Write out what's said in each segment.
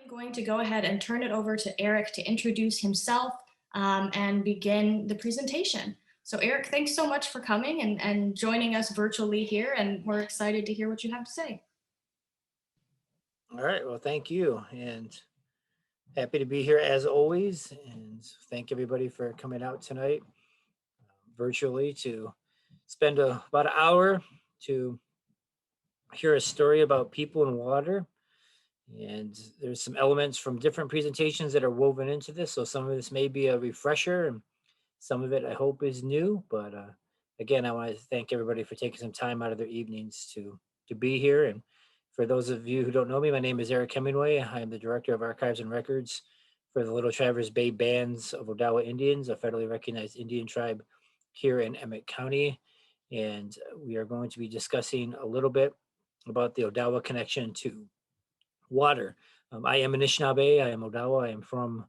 I'm going to go ahead and turn it over to Eric to introduce himself and begin the presentation. So Eric, thanks so much for coming and joining us virtually here, and we're excited to hear what you have to say. All right. Well, thank you. And happy to be here as always. And thank everybody for coming out tonight virtually to spend about an hour to hear a story about people and water. And there's some elements from different presentations that are woven into this. So some of this may be a refresher and some of it I hope is new. But again, I want to thank everybody for taking some time out of their evenings to be here. And for those of you who don't know me, my name is Eric Hemingway. I am the Director of Archives and Records for the Little Traverse Bay Bands of Odawa Indians, a federally recognized Indian tribe here in Emmett County. And we are going to be discussing a little bit about the Odawa connection to water. I am Anishinaabe. I am Odawa. I am from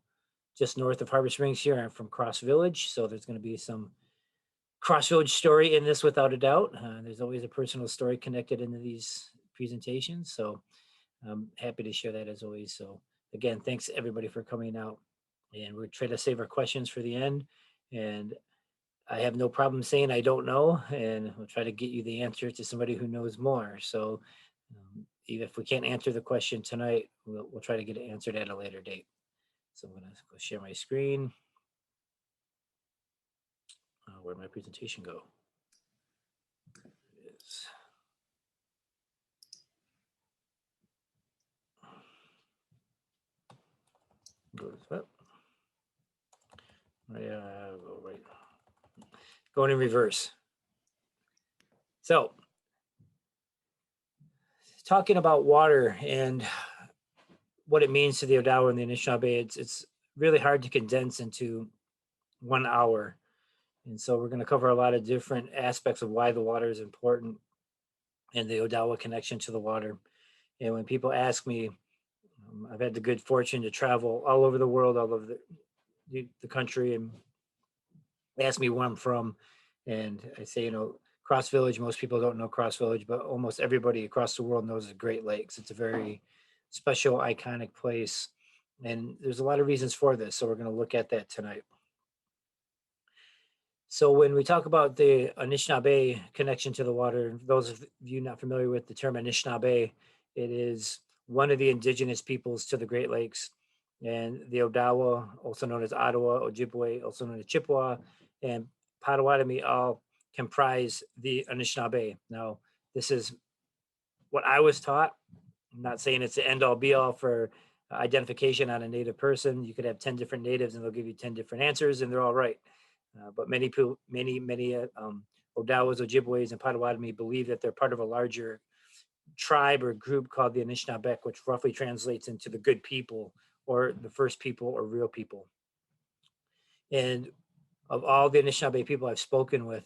just north of Harbor Springs here. I'm from Cross Village. So there's going to be some Cross Village story in this without a doubt. There's always a personal story connected into these presentations. So I'm happy to share that as always. So again, thanks everybody for coming out. And we're trying to save our questions for the end. And I have no problem saying I don't know, and we'll try to get you the answer to somebody who knows more. So even if we can't answer the question tonight, we'll try to get it answered at a later date. So I'm going to go share my screen. Where'd my presentation go? It is. Go to that. Go right. Going in reverse. So, talking about water and what it means to the Odawa and the Anishinaabe, it's really hard to condense into 1 hour. And so we're going to cover a lot of different aspects of why the water is important and the Odawa connection to the water. And when people ask me, I've had the good fortune to travel all over the world, all over the country, and ask me where I'm from. And I say, Cross Village, most people don't know Cross Village, but almost everybody across the world knows the Great Lakes. It's a very special, iconic place. And there's a lot of reasons for this. So we're going to look at that tonight. So when we talk about the Anishinaabe connection to the water, those of you not familiar with the term Anishinaabe, it is one of the indigenous peoples to the Great Lakes. And the Odawa, also known as Ottawa, Ojibwe, also known as Chippewa, and Potawatomi all comprise the Anishinaabe. Now, this is what I was taught. I'm not saying it's the end all be all for identification on a native person. You could have 10 different natives and they'll give you 10 different answers and they're all right. But many people, many Odawas, Ojibways, and Potawatomi believe that they're part of a larger tribe or group called the Anishinaabe, which roughly translates into the good people or the first people or real people. And of all the Anishinaabe people I've spoken with,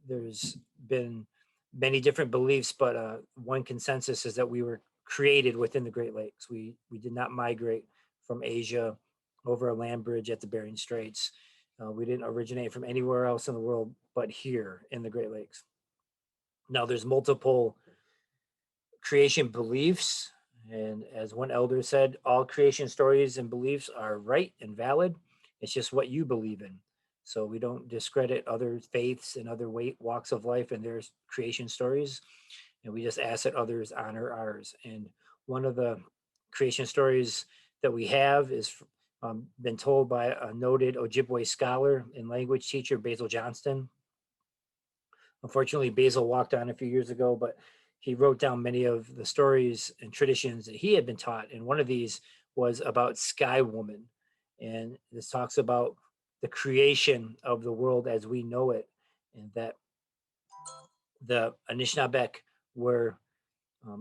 there's been many different beliefs, but one consensus is that we were created within the Great Lakes. We did not migrate from Asia over a land bridge at the Bering Straits. We didn't originate from anywhere else in the world but here in the Great Lakes. Now, there's multiple creation beliefs, and as one elder said, all creation stories and beliefs are right and valid. It's just what you believe in. So we don't discredit other faiths and other walks of life and their creation stories, and we just ask that others honor ours. And one of the creation stories that we have is been told by a noted Ojibwe scholar and language teacher, Basil Johnston. Unfortunately, Basil walked on a few years ago, but he wrote down many of the stories and traditions that he had been taught. And one of these was about Sky Woman. And this talks about the creation of the world as we know it, and that the Anishinaabe were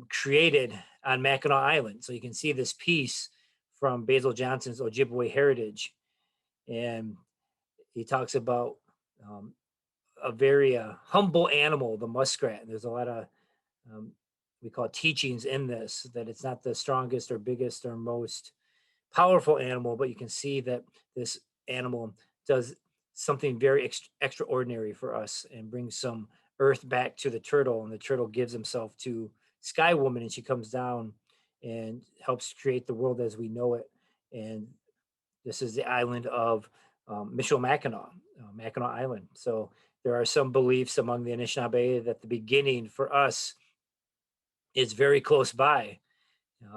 created on Mackinac Island. So you can see this piece from Basil Johnson's Ojibwe heritage. And he talks about a very humble animal, the muskrat. And there's a lot of, we call it teachings in this, that it's not the strongest or biggest or most powerful animal, but you can see that this animal does something very extraordinary for us and brings some earth back to the turtle. And the turtle gives himself to Sky Woman, and she comes down and helps create the world as we know it. And this is the island of Michilimackinac, Mackinac Island. So there are some beliefs among the Anishinaabe that the beginning for us is very close by,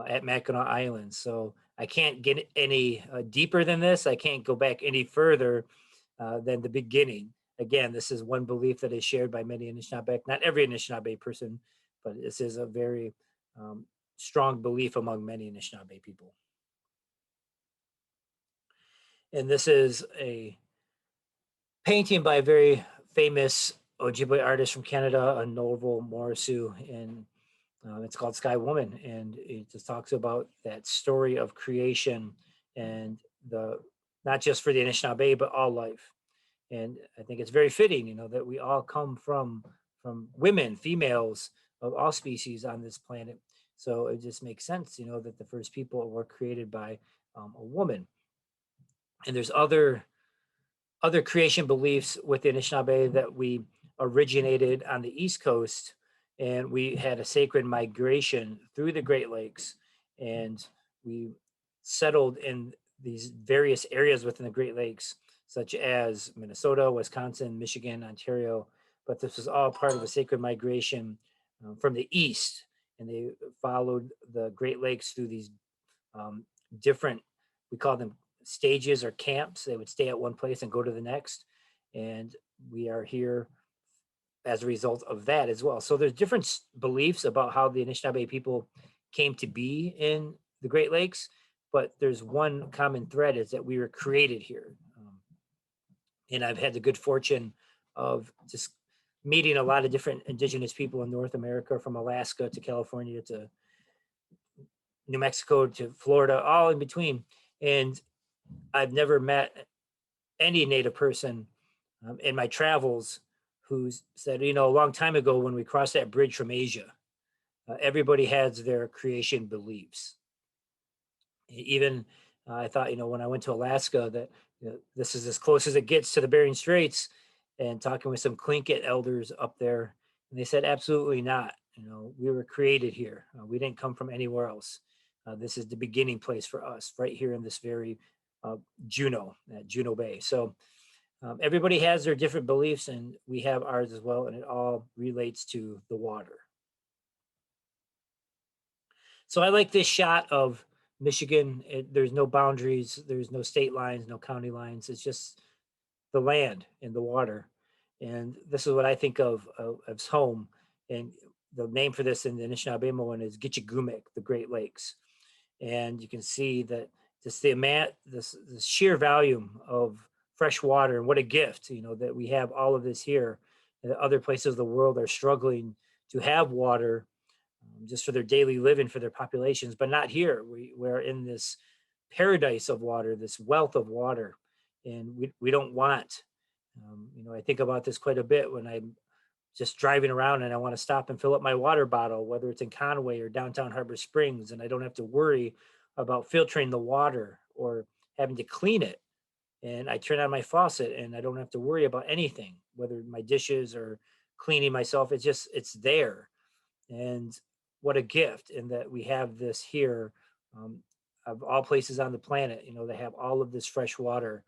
at Mackinac Island. So I can't get any deeper than this. I can't go back any further than the beginning. Again, this is one belief that is shared by many Anishinaabe, not every Anishinaabe person, but this is a very um, strong belief among many Anishinaabe people. And this is a painting by a very famous Ojibwe artist from Canada, a Norval Morrisseau, and it's called Sky Woman, and it just talks about that story of creation and the not just for the Anishinaabe but all life. And I think it's very fitting, that we all come from women, females of all species on this planet. So it just makes sense, that the first people were created by a woman. And there's other creation beliefs with the Anishinaabe that we originated on the East Coast, and we had a sacred migration through the Great Lakes, and we settled in these various areas within the Great Lakes, such as Minnesota, Wisconsin, Michigan, Ontario. But this was all part of a sacred migration from the east, and they followed the Great Lakes through these um, different, we call them stages or camps. They would stay at one place and go to the next. And we are here as a result of that as well. So there's different beliefs about how the Anishinaabe people came to be in the Great Lakes, but there's one common thread is that we were created here. And I've had the good fortune of just meeting a lot of different indigenous people in North America, from Alaska to California to New Mexico to Florida, all in between. And I've never met any Native person in my travels who's said, a long time ago when we crossed that bridge from Asia, everybody has their creation beliefs. Even I thought, when I went to Alaska, that this is as close as it gets to the Bering Straits, and talking with some Tlingit elders up there, and they said, absolutely not. We were created here. We didn't come from anywhere else. This is the beginning place for us, right here in this very uh, Juno Bay. So everybody has their different beliefs, and we have ours as well, and it all relates to the water. So I like this shot of Michigan. There's no boundaries, there's no state lines, no county lines. It's just the land and the water. And this is what I think of as home. And the name for this in the Anishinaabe one is Gitchagumik, the Great Lakes. And you can see that just the sheer volume of fresh water, and what a gift, that we have all of this here. And that other places of the world are struggling to have water just for their daily living, for their populations, but not here. We're in this paradise of water, this wealth of water, and we don't want. I think about this quite a bit when I'm just driving around and I want to stop and fill up my water bottle, whether it's in Conway or downtown Harbor Springs, and I don't have to worry about filtering the water or having to clean it. And I turn on my faucet and I don't have to worry about anything, whether my dishes or cleaning myself. It's there. And what a gift in that we have this here, um, of all places on the planet. They have all of this fresh water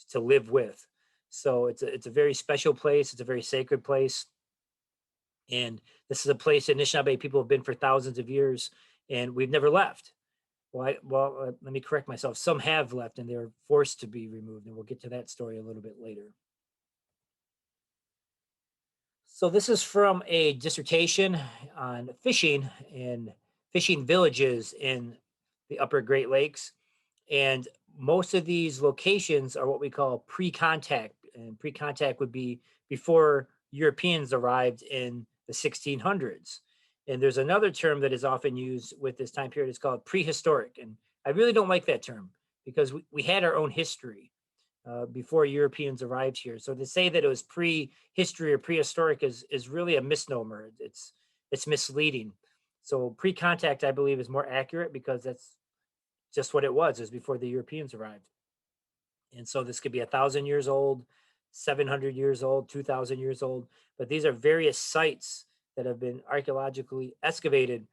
to live with. So it's a very special place. It's a very sacred place, and this is a place that Anishinaabe people have been for thousands of years, and we've never left. Let me correct myself. Some have left, and they're forced to be removed, and we'll get to that story a little bit later. So this is from a dissertation on fishing and fishing villages in the upper Great Lakes. And most of these locations are what we call pre-contact. And pre-contact would be before Europeans arrived in the 1600s. And there's another term that is often used with this time period. It's called prehistoric. And I really don't like that term because we had our own history before Europeans arrived here. So to say that it was pre-history or prehistoric is really a misnomer. It's misleading. So pre-contact, I believe, is more accurate because that's just what it was. It was before the Europeans arrived. And so this could be 1,000 years old, 700 years old, 2,000 years old. But these are various sites that have been archaeologically excavated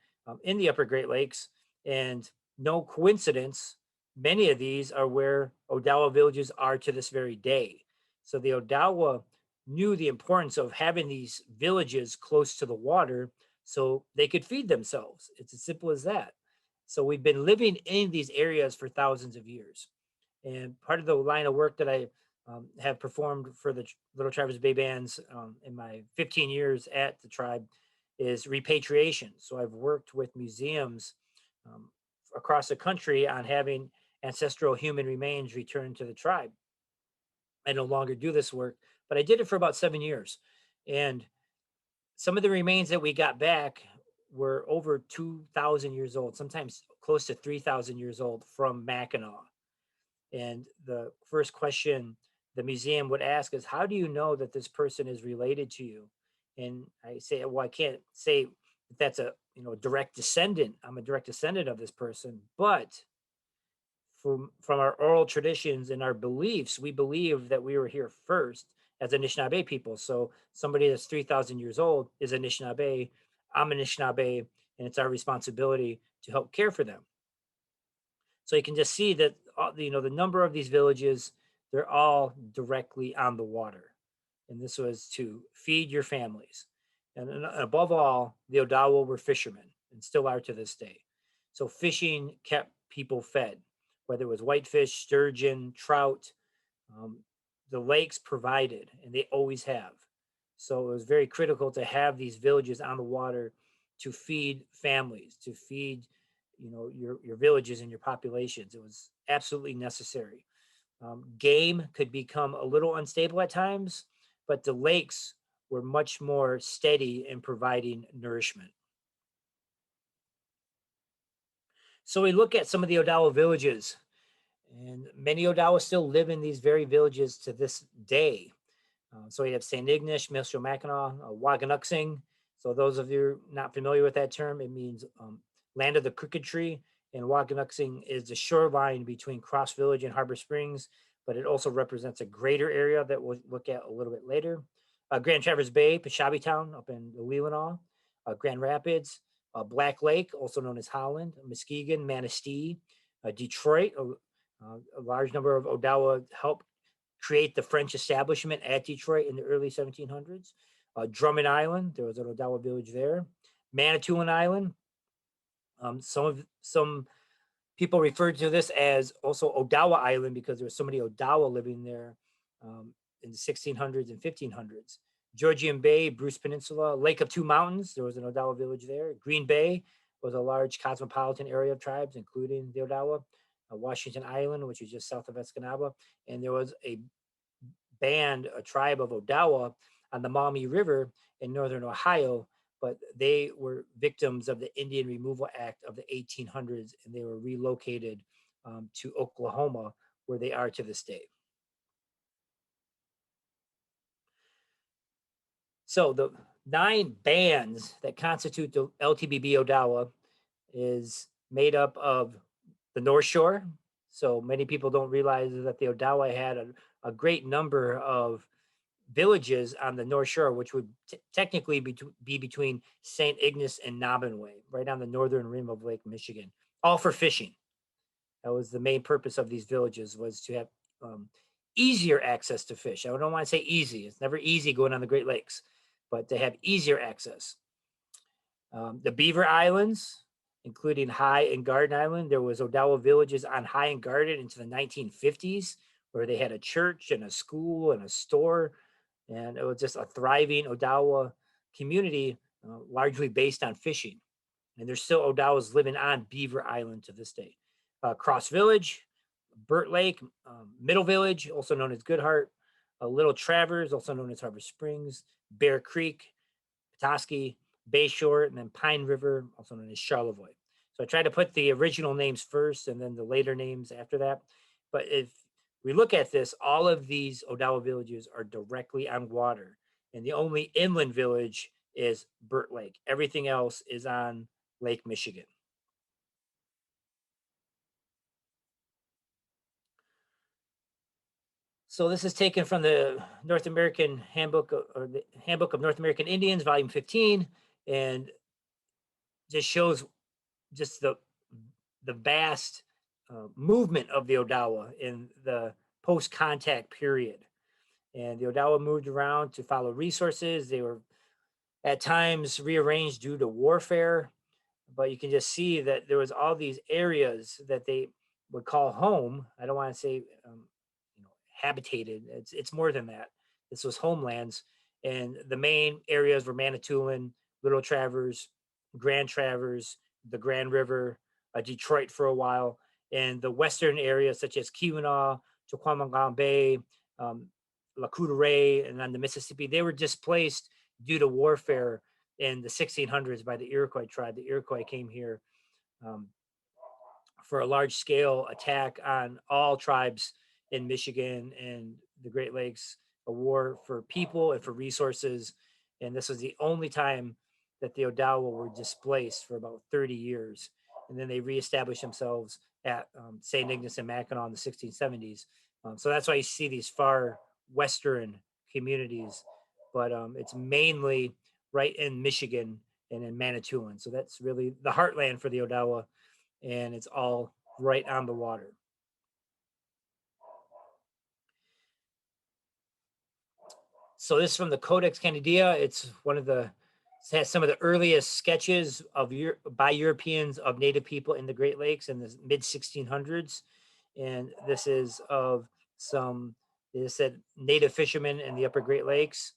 in the upper Great Lakes. And no coincidence, many of these are where Odawa villages are to this very day. So the Odawa knew the importance of having these villages close to the water so they could feed themselves. It's as simple as that. So we've been living in these areas for thousands of years. And part of the line of work that I have performed for the Little Traverse Bay Bands in my 15 years at the tribe is repatriation. So I've worked with museums um, across the country on having ancestral human remains returned to the tribe. I no longer do this work, but I did it for about 7 years. And some of the remains that we got back were over 2,000 years old, sometimes close to 3,000 years old from Mackinac. And the first question the museum would ask is, how do you know that this person is related to you? And I say, well, I can't say that that's a direct descendant. I'm a direct descendant of this person, but from our oral traditions and our beliefs, we believe that we were here first as Anishinaabe people. So somebody that's 3,000 years old is Anishinaabe. I'm Anishinaabe, and it's our responsibility to help care for them. So you can just see that the number of these villages, they're all directly on the water, and this was to feed your families. And above all, the Odawa were fishermen and still are to this day. So fishing kept people fed, whether it was whitefish, sturgeon, trout. Um, the lakes provided, and they always have. So it was very critical to have these villages on the water to feed families, to feed your villages and your populations. It was absolutely necessary. Game could become a little unstable at times, but the lakes were much more steady in providing nourishment. So we look at some of the Odawa villages, and many Odawa still live in these very villages to this day. So we have St. Ignace, Michilimackinac, Waganuxing. So those of you not familiar with that term, it means land of the crooked tree. And Waganuxing is the shoreline between Cross Village and Harbor Springs, but it also represents a greater area that we'll look at a little bit later. Grand Traverse Bay, Peshabi Town up in the Leelanau, Grand Rapids, Black Lake, also known as Holland, Muskegon, Manistee, Detroit. A large number of Odawa helped create the French establishment at Detroit in the early 1700s. Drummond Island, there was an Odawa village there. Manitoulin Island. Some people referred to this as also Odawa Island because there were so many Odawa living there in the 1600s and 1500s. Georgian Bay, Bruce Peninsula, Lake of Two Mountains, there was an Odawa village there. Green Bay was a large cosmopolitan area of tribes, including the Odawa. Washington Island, which is just south of Escanaba, and there was a tribe of Odawa on the Maumee River in northern Ohio, but they were victims of the Indian Removal Act of the 1800s, and they were relocated to Oklahoma, where they are to this day. So the 9 bands that constitute the LTBB Odawa is made up of the North Shore. So many people don't realize that the Odawa had a great number of villages on the North Shore, which would technically be between St. Ignace and Nobbinway, right on the northern rim of Lake Michigan, all for fishing. That was the main purpose of these villages, was to have easier access to fish. I don't want to say easy. It's never easy going on the Great Lakes, but to have easier access. The Beaver Islands, including High and Garden Island. There was Odawa villages on High and Garden into the 1950s, where they had a church and a school and a store, and it was just a thriving Odawa community, largely based on fishing. And there's still Odawas living on Beaver Island to this day. Cross Village, Burt Lake, Middle Village, also known as Goodhart, Little Travers, also known as Harbor Springs, Bear Creek, Petoskey, Bayshore, and then Pine River, also known as Charlevoix. So I tried to put the original names first and then the later names after that. But if we look at this, all of these Odawa villages are directly on water. And the only inland village is Burt Lake. Everything else is on Lake Michigan. So this is taken from the North American Handbook, or the Handbook of North American Indians, Volume 15, and just shows just the vast movement of the Odawa in the post-contact period. And the Odawa moved around to follow resources. They were at times rearranged due to warfare, but you can just see that there was all these areas that they would call home. I don't want to say habitated. It's more than that. This was homelands, and the main areas were Manitoulin, Little Travers, Grand Travers, the Grand River, Detroit for a while, and the western areas such as Keweenaw, Chequamegon Bay, um, La Coudray, and on the Mississippi. They were displaced due to warfare in the 1600s by the Iroquois tribe. The Iroquois came here um, for a large scale attack on all tribes in Michigan and the Great Lakes, a war for people and for resources. And this was the only time that the Odawa were displaced for about 30 years. And then they reestablished themselves at St. Ignace and Mackinac in the 1670s. So that's why you see these far western communities, but it's mainly right in Michigan and in Manitoulin. So that's really the heartland for the Odawa, and it's all right on the water. So this is from the Codex Candidia. It's one of the it has some of the earliest sketches of by Europeans of Native people in the Great Lakes in the mid 1600s, and this is of some they said native fishermen in the Upper Great Lakes,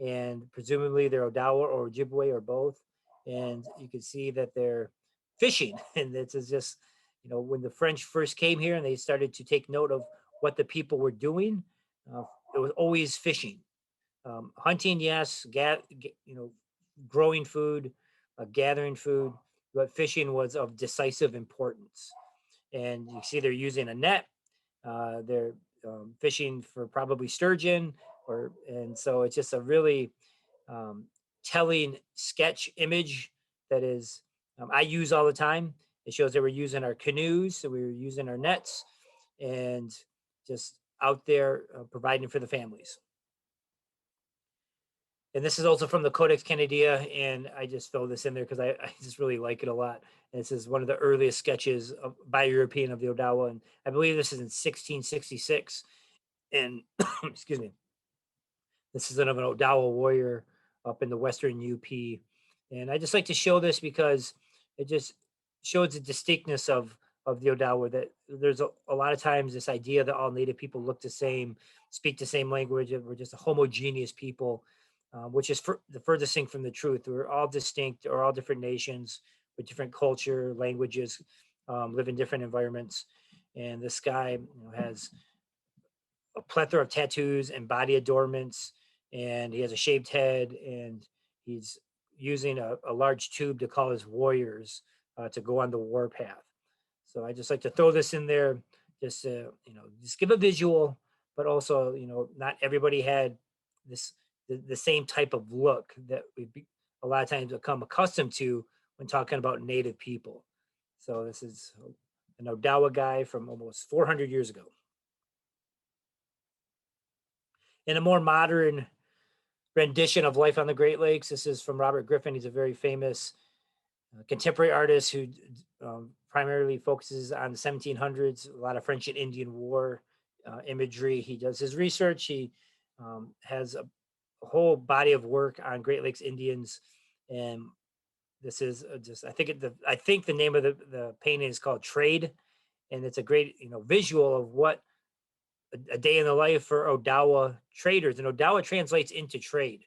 and presumably they're Odawa or Ojibwe or both, and you can see that they're fishing, and this is just when the French first came here and they started to take note of what the people were doing, uh, it was always fishing, hunting, yes, growing food, gathering food, but fishing was of decisive importance. And you see they're using a net. They're fishing for probably sturgeon, and so it's just a really um, telling sketch image that is I use all the time. It shows that we're using our canoes, so we were using our nets, and just out there providing for the families. And this is also from the Codex Candidia, and I just throw this in there because I just really like it a lot. And this is one of the earliest sketches by European of the Odawa, and I believe this is in 1666. And excuse me, this is of an Odawa warrior up in the western UP. And I just like to show this because it just shows the distinctness of the Odawa, that there's a lot of times this idea that all Native people look the same, speak the same language, and we're just a homogeneous people, which is the furthest thing from the truth. We're all distinct, or all different nations with different culture, languages, live in different environments. And this guy has a plethora of tattoos and body adornments, and he has a shaved head, and he's using a large tube to call his warriors to go on the war path. So I just like to throw this in there, just just give a visual, but also not everybody had the same type of look that a lot of times become accustomed to when talking about Native people. So this is an Odawa guy from almost 400 years ago. In a more modern rendition of life on the Great Lakes, this is from Robert Griffin. He's a very famous contemporary artist who primarily focuses on the 1700s, a lot of French and Indian War imagery. He does his research. He has a whole body of work on Great Lakes Indians, and this is just I think the name of the painting is called Trade, and it's a great visual of what a day in the life for Odawa traders, and Odawa translates into trade.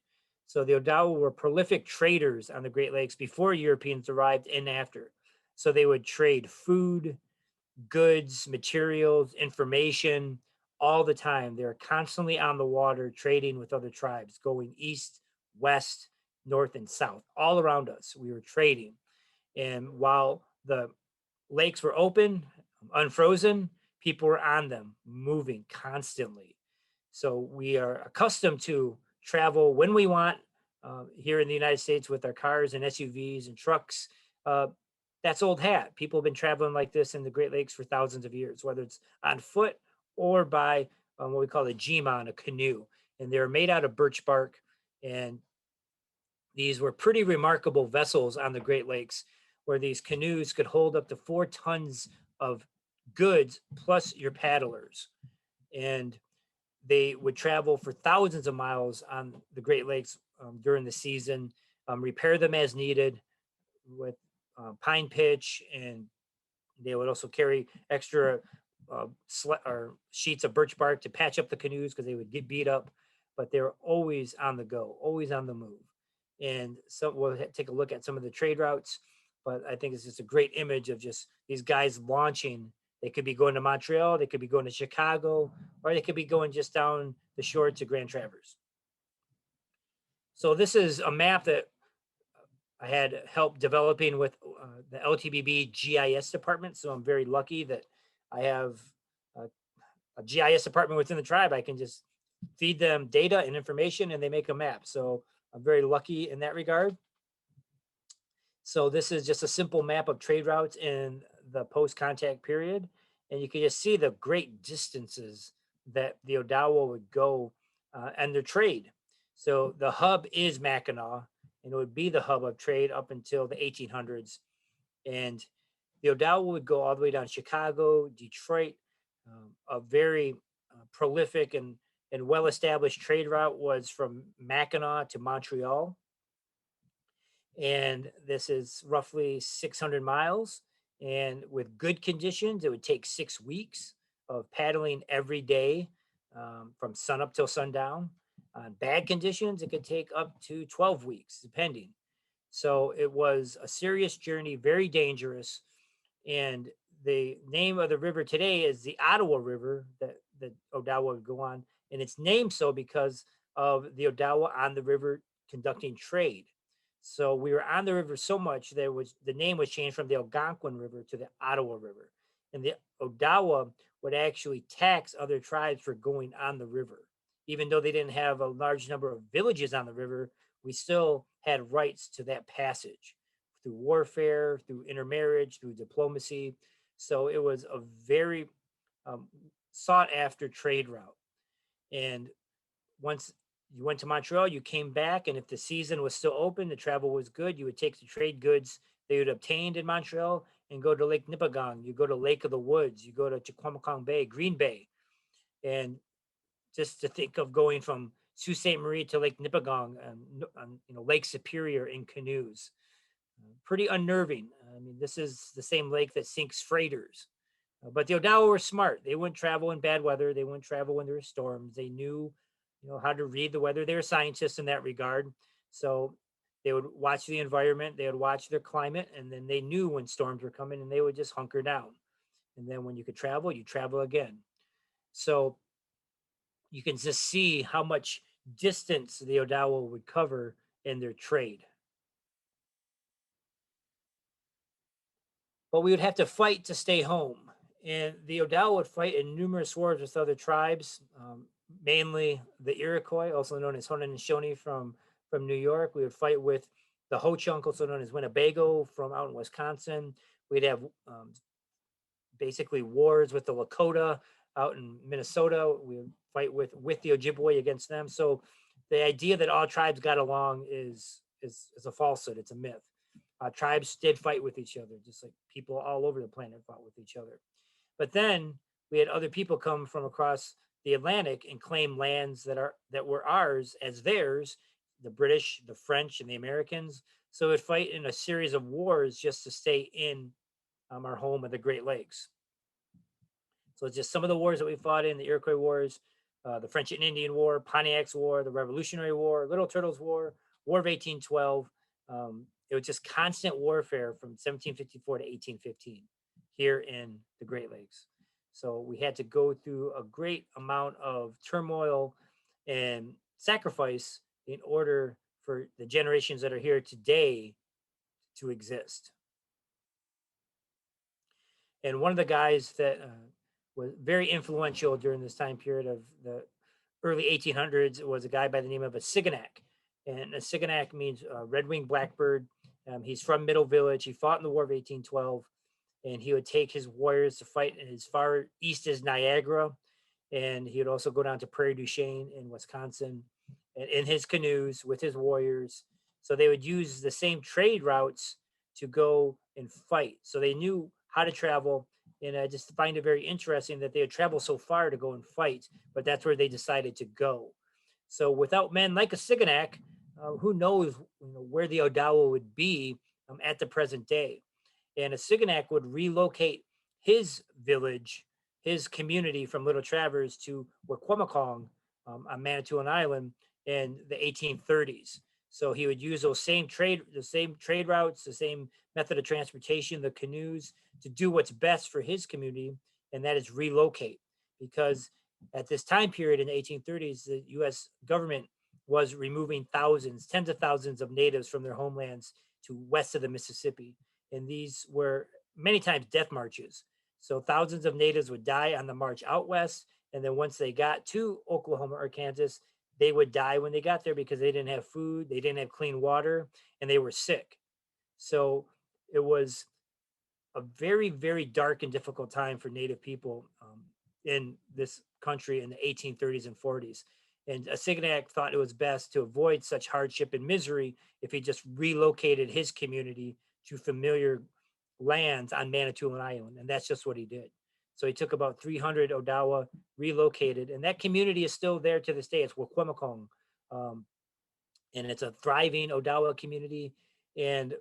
So the Odawa were prolific traders on the Great Lakes before Europeans arrived and after. So they would trade food, goods, materials, information all the time. They're constantly on the water trading with other tribes, going east, west, north, and south. All around us, we were trading. And while the lakes were open, unfrozen, people were on them, moving constantly. So we are accustomed to travel when we want here in the United States with our cars and SUVs and trucks. Uh, that's old hat. People have been traveling like this in the Great Lakes for thousands of years, whether it's on foot or by what we call a jima, a canoe. And they're made out of birch bark. And these were pretty remarkable vessels on the Great Lakes. where these canoes could hold up to 4 tons of goods plus your paddlers. And they would travel for thousands of miles on the Great Lakes during the season, repair them as needed with pine pitch, and they would also carry extra or sheets of birch bark to patch up the canoes because they would get beat up. But they were always on the go, always on the move. And so we'll take a look at some of the trade routes. But I think it's just a great image of just these guys launching. They could be going to Montreal, they could be going to Chicago, or they could be going just down the shore to Grand Traverse. So this is a map that I had help developing with the LTBB GIS department. So I'm very lucky that I have a, a GIS department within the tribe. I can just feed them data and information and they make a map. So I'm very lucky in that regard. So this is just a simple map of trade routes in the post-contact period. And you can just see the great distances that the Odawa would go and their trade. So the hub is Mackinac, and it would be the hub of trade up until the 1800s. And the Odawa would go all the way down Chicago, Detroit. A very prolific and well-established trade route was from Mackinac to Montreal, and this is roughly 600 miles. And with good conditions, it would take 6 weeks of paddling every day from sunup till sundown. On bad conditions, it could take up to 12 weeks, depending. So it was a serious journey, very dangerous. And the name of the river today is the Ottawa River that Odawa would go on. And it's named so because of the Odawa on the river conducting trade. So we were on the river so much that the name was changed from the Algonquin River to the Ottawa River. And the Odawa would actually tax other tribes for going on the river. Even though they didn't have a large number of villages on the river, we still had rights to that passage through warfare, through intermarriage, through diplomacy. So it was a very um, sought after trade route. And once you went to Montreal, you came back, and if the season was still open, the travel was good, you would take the trade goods that you'd obtained in Montreal and go to Lake Nipigon. You go to Lake of the Woods, you go to Chequamegon Bay, Green Bay. And just to think of going from Sault Ste. Marie to Lake Nipigon and Lake Superior in canoes. Pretty unnerving. I mean, this is the same lake that sinks freighters. But the Odawa were smart. They wouldn't travel in bad weather. They wouldn't travel when there were storms. They knew, how to read the weather. They were scientists in that regard. So they would watch the environment. They would watch their climate, and then they knew when storms were coming, and they would just hunker down. And then when you could travel, you travel again. So you can just see how much distance the Odawa would cover in their trade. But we would have to fight to stay home. And the Odawa would fight in numerous wars with other tribes, mainly the Iroquois, also known as Haudenosaunee from New York. We would fight with the Ho Chunk, also known as Winnebago, from out in Wisconsin. We'd have basically wars with the Lakota out in Minnesota. We would fight with the Ojibwe against them. So the idea that all tribes got along is a falsehood. It's a myth. Tribes did fight with each other, just like people all over the planet fought with each other. But then we had other people come from across the Atlantic and claim lands that were ours as theirs, the British, the French, and the Americans. So we'd fight in a series of wars just to stay in our home of the Great Lakes. So it's just some of the wars that we fought in: the Iroquois Wars, the French and Indian War, Pontiac's War, the Revolutionary War, Little Turtles War, War of 1812. It was just constant warfare from 1754 to 1815 here in the Great Lakes. So we had to go through a great amount of turmoil and sacrifice in order for the generations that are here today to exist. And one of the guys that was very influential during this time period of the early 1800s was a guy by the name of a Siganak. And a Siganak means red-winged blackbird. He's from Middle Village. He fought in the War of 1812, and he would take his warriors to fight as far east as Niagara. And he would also go down to Prairie du Chien in Wisconsin in his canoes with his warriors. So they would use the same trade routes to go and fight. So they knew how to travel. And I just find it very interesting that they would travel so far to go and fight, but that's where they decided to go. So without men like a Siganak, who knows, where the Odawa would be at the present day. And a Siganak would relocate his village, his community from Little Traverse to Waquamakong on Manitoulin Island in the 1830s. So he would use the same trade routes, the same method of transportation, the canoes, to do what's best for his community, and that is relocate. Because at this time period in the 1830s, the U.S. government was removing thousands, tens of thousands of natives from their homelands to west of the Mississippi. And these were many times death marches. So thousands of natives would die on the march out west. And then once they got to Oklahoma or Kansas, they would die when they got there because they didn't have food, they didn't have clean water, and they were sick. So it was a very, very dark and difficult time for Native people in this country in the 1830s and 40s. And Asignac thought it was best to avoid such hardship and misery if he just relocated his community to familiar lands on Manitoulin Island. And that's just what he did. So he took about 300 Odawa, relocated, and that community is still there to this day. It's Waquamakong. Um, and it's a thriving Odawa community. And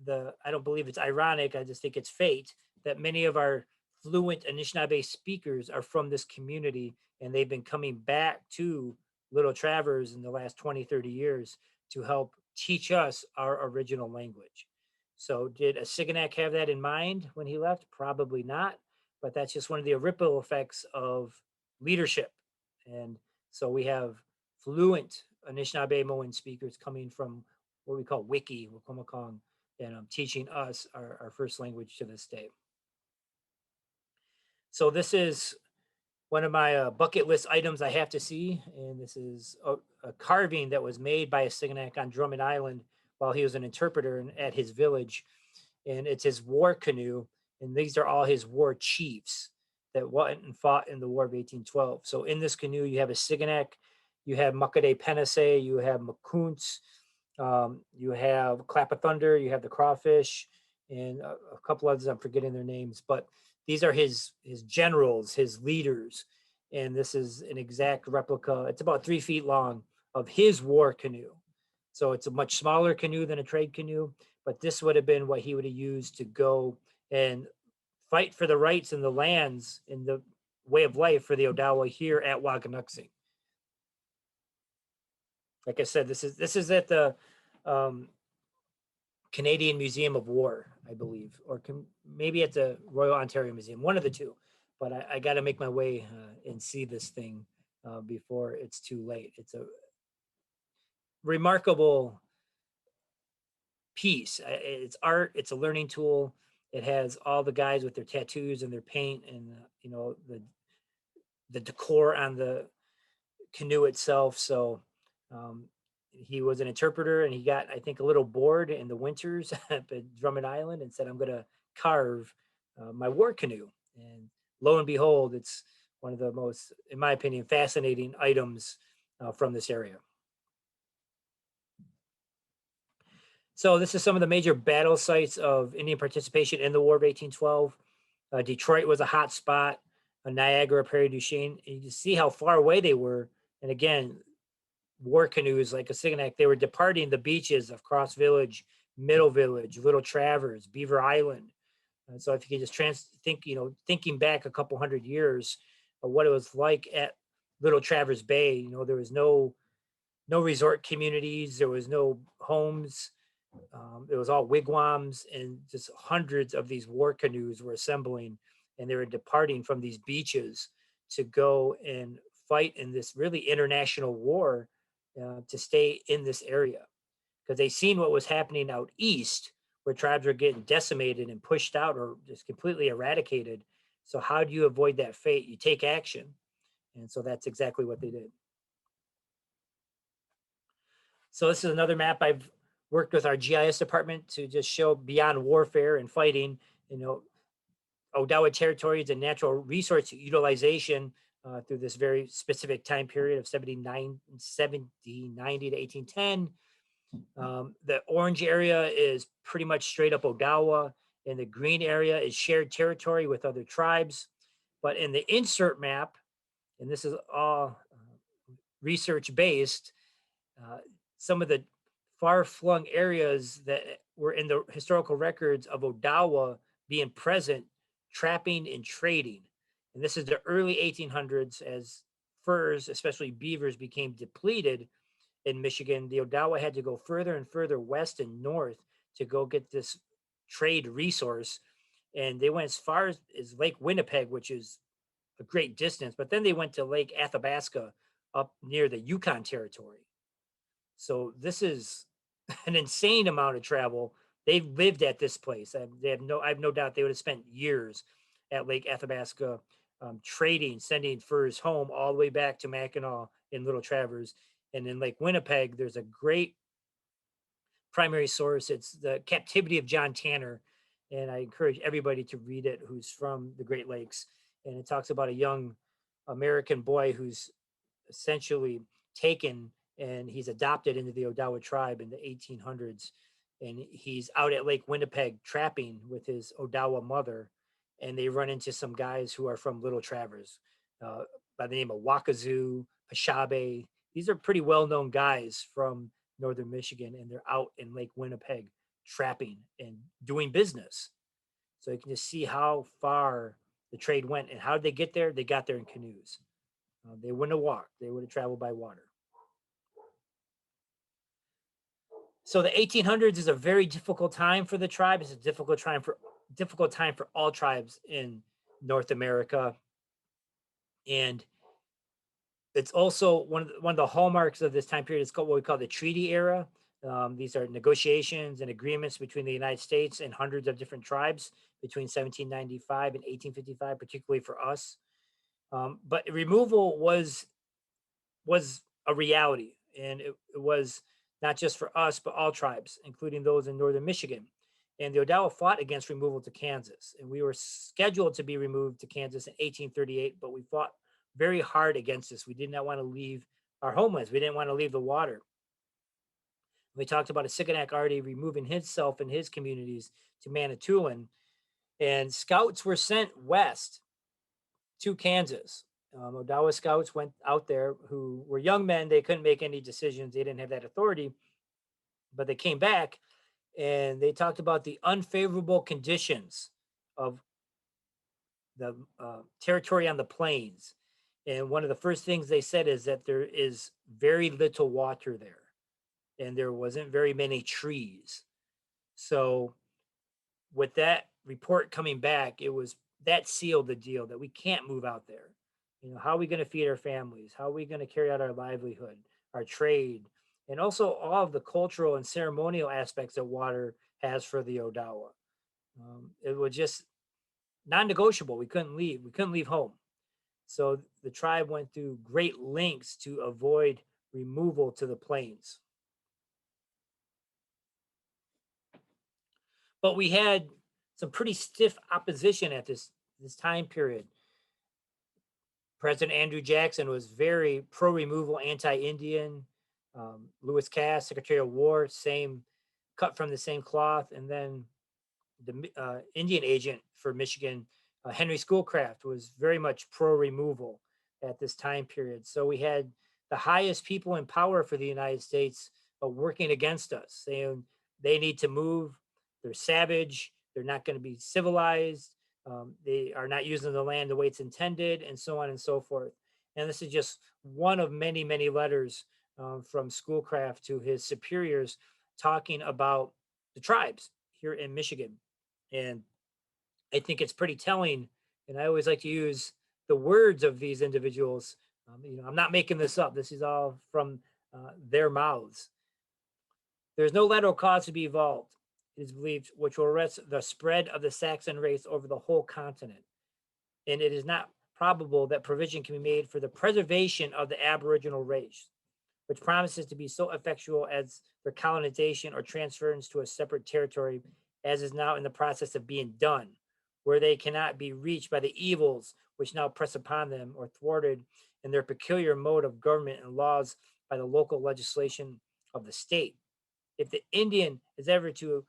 I don't believe it's ironic, I just think it's fate that many of our fluent Anishinaabe speakers are from this community, and they've been coming back to Little Traverse in the last 20, 30 years to help teach us our original language. So did Asignac have that in mind when he left? Probably not, but that's just one of the ripple effects of leadership. And so we have fluent Anishinaabe speakers coming from what we call Wiki, Wacomakong, and teaching us our first language to this day. So this is one of my bucket list items I have to see, and this is a carving that was made by a Siganak on Drummond Island while he was an interpreter at his village, and it's his war canoe, and these are all his war chiefs that went and fought in the War of 1812. So in this canoe, you have a Siganak, you have Muckade Penase, you have Macounts, you have Clap of Thunder, you have the Crawfish, and a couple others. I'm forgetting their names, but these are his generals, his leaders, and this is an exact replica. It's about 3 feet long of his war canoe. So it's a much smaller canoe than a trade canoe, but this would have been what he would have used to go and fight for the rights and the lands and the way of life for the Odawa here at Waganuxing. Like I said, this is at the Canadian Museum of War, I believe, or maybe at the Royal Ontario Museum, one of the two. But I got to make my way and see this thing before it's too late. It's a remarkable piece. It's art. It's a learning tool. It has all the guys with their tattoos and their paint, and the decor on the canoe itself. So he was an interpreter, and he got, I think, a little bored in the winters at Drummond Island and said, I'm going to carve my war canoe. And lo and behold, it's one of the most, in my opinion, fascinating items from this area. So this is some of the major battle sites of Indian participation in the War of 1812. Detroit was a hot spot, Niagara, Prairie du Chien. And you see how far away they were. And again, war canoes like a Siganak, they were departing the beaches of Cross Village, Middle Village, Little Traverse, Beaver Island. And so if you could just thinking back a couple hundred years of what it was like at Little Traverse Bay, there was no resort communities, there was no homes. It was all wigwams, and just hundreds of these war canoes were assembling, and they were departing from these beaches to go and fight in this really international war to stay in this area, because they seen what was happening out east, where tribes were getting decimated and pushed out or just completely eradicated. So how do you avoid that fate? You take action. And so that's exactly what they did. So this is another map I've worked with our GIS department to just show beyond warfare and fighting, Odawa territories and natural resource utilization through this very specific time period of 1790 to 1810. The orange area is pretty much straight up Odawa, and the green area is shared territory with other tribes. But in the insert map, and this is all research based, uh, some of the far flung areas that were in the historical records of Odawa being present, trapping and trading. And this is the early 1800s as furs, especially beavers, became depleted in Michigan. The Odawa had to go further and further west and north to go get this trade resource. And they went as far as Lake Winnipeg, which is a great distance, but then they went to Lake Athabasca up near the Yukon Territory. So this is an insane amount of travel. They've lived at this place. I have no doubt they would have spent years at Lake Athabasca, trading, sending furs home all the way back to Mackinac and Little Traverse. And in Lake Winnipeg, there's a great primary source. It's the Captivity of John Tanner, and I encourage everybody to read it who's from the Great Lakes. And it talks about a young American boy who's essentially taken and he's adopted into the Odawa tribe in the 1800s. And he's out at Lake Winnipeg trapping with his Odawa mother. And they run into some guys who are from Little Traverse uh, by the name of Wakazoo, Pashabe. These are pretty well known guys from northern Michigan, and they're out in Lake Winnipeg trapping and doing business. So you can just see how far the trade went and how did they get there? They got there in canoes. They wouldn't have walked; they would have traveled by water. So the 1800s is a very difficult time for the tribe. It's a difficult time for all tribes in North America, and it's also one of the hallmarks of this time period. It's called what we call the treaty era. These are negotiations and agreements between the United States and hundreds of different tribes between 1795 and 1855, particularly for us. But removal was a reality, and it was not just for us, but all tribes, including those in northern Michigan. And the Odawa fought against removal to Kansas, and we were scheduled to be removed to Kansas in 1838, but we fought very hard against this. We did not want to leave our homelands. We didn't want to leave the water. We talked about a Sikanak already removing himself and his communities to Manitoulin, and scouts were sent west to Kansas. Odawa scouts went out there who were young men. They couldn't make any decisions. They didn't have that authority, but they came back and they talked about the unfavorable conditions of the territory on the plains. And one of the first things they said is that there is very little water there and there wasn't very many trees. So with that report coming back, it was that sealed the deal that we can't move out there. You know, how are we going to feed our families? How are we going to carry out our livelihood, our trade, and also all of the cultural and ceremonial aspects that water has for the Odawa? It was just non-negotiable. We couldn't leave. We couldn't leave home. So the tribe went through great lengths to avoid removal to the plains. But we had some pretty stiff opposition at this time period. President Andrew Jackson was very pro-removal, anti-Indian. Lewis Cass, Secretary of War, same, cut from the same cloth. And then the Indian agent for Michigan, Henry Schoolcraft, was very much pro-removal at this time period. So we had the highest people in power for the United States working against us, saying they need to move. They're savage. They're not going to be civilized. They are not using the land the way it's intended, and so on and so forth. And this is just one of many, many letters from Schoolcraft to his superiors talking about the tribes here in Michigan. And I think it's pretty telling. And I always like to use the words of these individuals. I'm not making this up. This is all from their mouths. There's no lateral cause to be evolved, it is believed, which will arrest the spread of the Saxon race over the whole continent. And it is not probable that provision can be made for the preservation of the Aboriginal race, which promises to be so effectual as their colonization or transference to a separate territory, as is now in the process of being done, where they cannot be reached by the evils which now press upon them or thwarted in their peculiar mode of government and laws by the local legislation of the state. If the Indian is ever to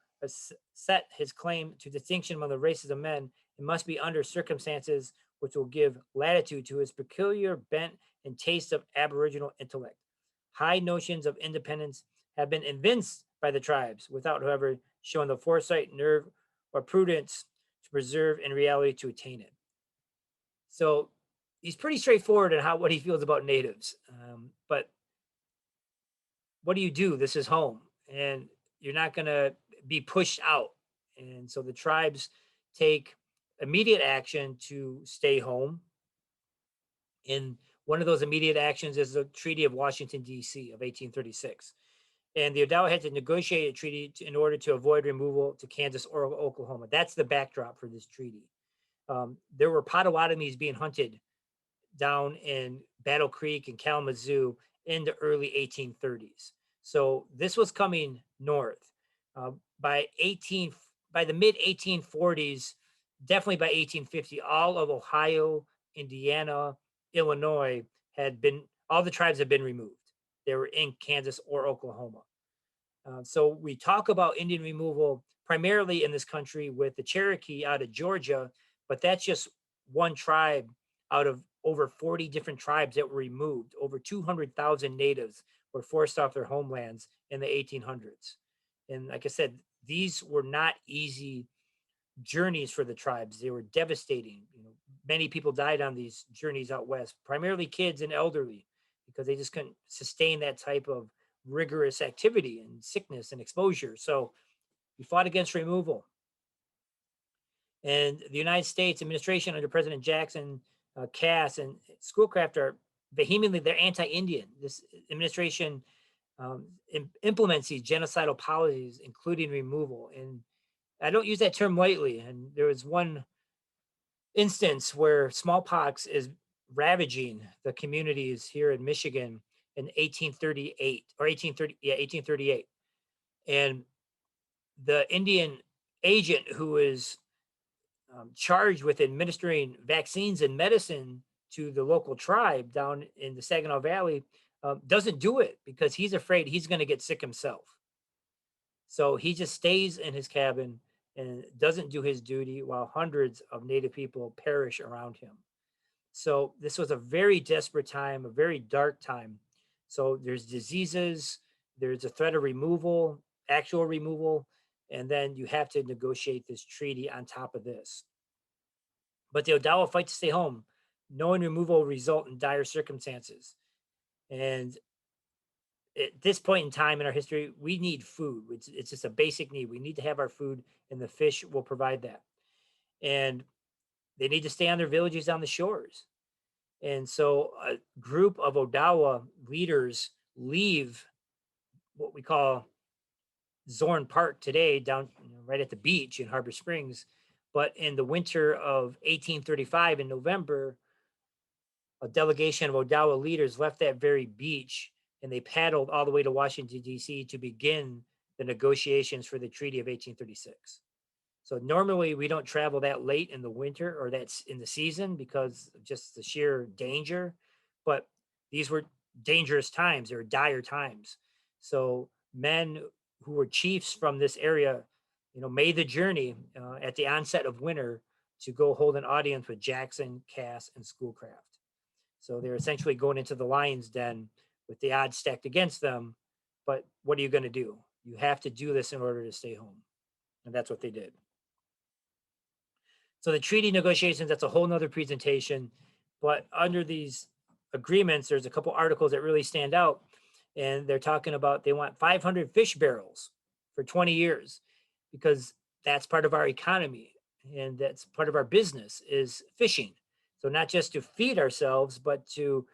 set his claim to distinction among the races of men, it must be under circumstances which will give latitude to his peculiar bent and taste of aboriginal intellect. High notions of independence have been evinced by the tribes, without, however, showing the foresight, nerve, or prudence to preserve in reality to attain it. So he's pretty straightforward in how what he feels about natives. But what do you do? This is home, and you're not going to be pushed out. And so the tribes take immediate action to stay home. And one of those immediate actions is the Treaty of Washington, D.C. of 1836. And the Odawa had to negotiate a treaty in order to avoid removal to Kansas or Oklahoma. That's the backdrop for this treaty. There were Potawatomis being hunted down in Battle Creek and Kalamazoo in the early 1830s. So this was coming north. Uh, by 18 by the mid 1840s, definitely by 1850, all of Ohio, Indiana, Illinois had been all the tribes had been removed. They were in Kansas or Oklahoma. So we talk about Indian removal primarily in this country with the Cherokee out of Georgia, but that's just one tribe out of over 40 different tribes that were removed. Over 200,000 natives were forced off their homelands in the 1800s. And like I said, these were not easy journeys for the tribes. They were devastating. Many people died on these journeys out west, primarily kids and elderly, because they just couldn't sustain that type of rigorous activity and sickness and exposure. So we fought against removal. And the United States administration under President Jackson, Cass, and Schoolcraft are vehemently, they're anti-Indian. This administration implements these genocidal policies, including removal. And I don't use that term lightly. And there was one instance where smallpox is ravaging the communities here in Michigan in 1838 or 1830, yeah, 1838. And the Indian agent who is charged with administering vaccines and medicine to the local tribe down in the Saginaw Valley doesn't do it because he's afraid he's going to get sick himself. So he just stays in his cabin and doesn't do his duty while hundreds of Native people perish around him. So this was a very desperate time, a very dark time. So there's diseases, there's a threat of removal, actual removal, and then you have to negotiate this treaty on top of this. But the Odawa fight to stay home, knowing removal will result in dire circumstances. And at this point in time in our history, we need food. It's just a basic need. We need to have our food, and the fish will provide that. And they need to stay on their villages on the shores. And so a group of Odawa leaders leave what we call Zorn Park today, down right at the beach in Harbor Springs. But in the winter of 1835 in November, a delegation of Odawa leaders left that very beach and they paddled all the way to Washington, D.C. to begin the negotiations for the Treaty of 1836. So normally we don't travel that late in the winter or that's in the season because of just the sheer danger. But these were dangerous times, they were dire times. So men who were chiefs from this area, made the journey at the onset of winter to go hold an audience with Jackson, Cass, and Schoolcraft. So they're essentially going into the lion's den with the odds stacked against them. But what are you going to do? You have to do this in order to stay home. And that's what they did. So the treaty negotiations, that's a whole nother presentation. But under these agreements, there's a couple articles that really stand out. And they're talking about they want 500 fish barrels for 20 years because that's part of our economy and that's part of our business is fishing. So not just to feed ourselves, but to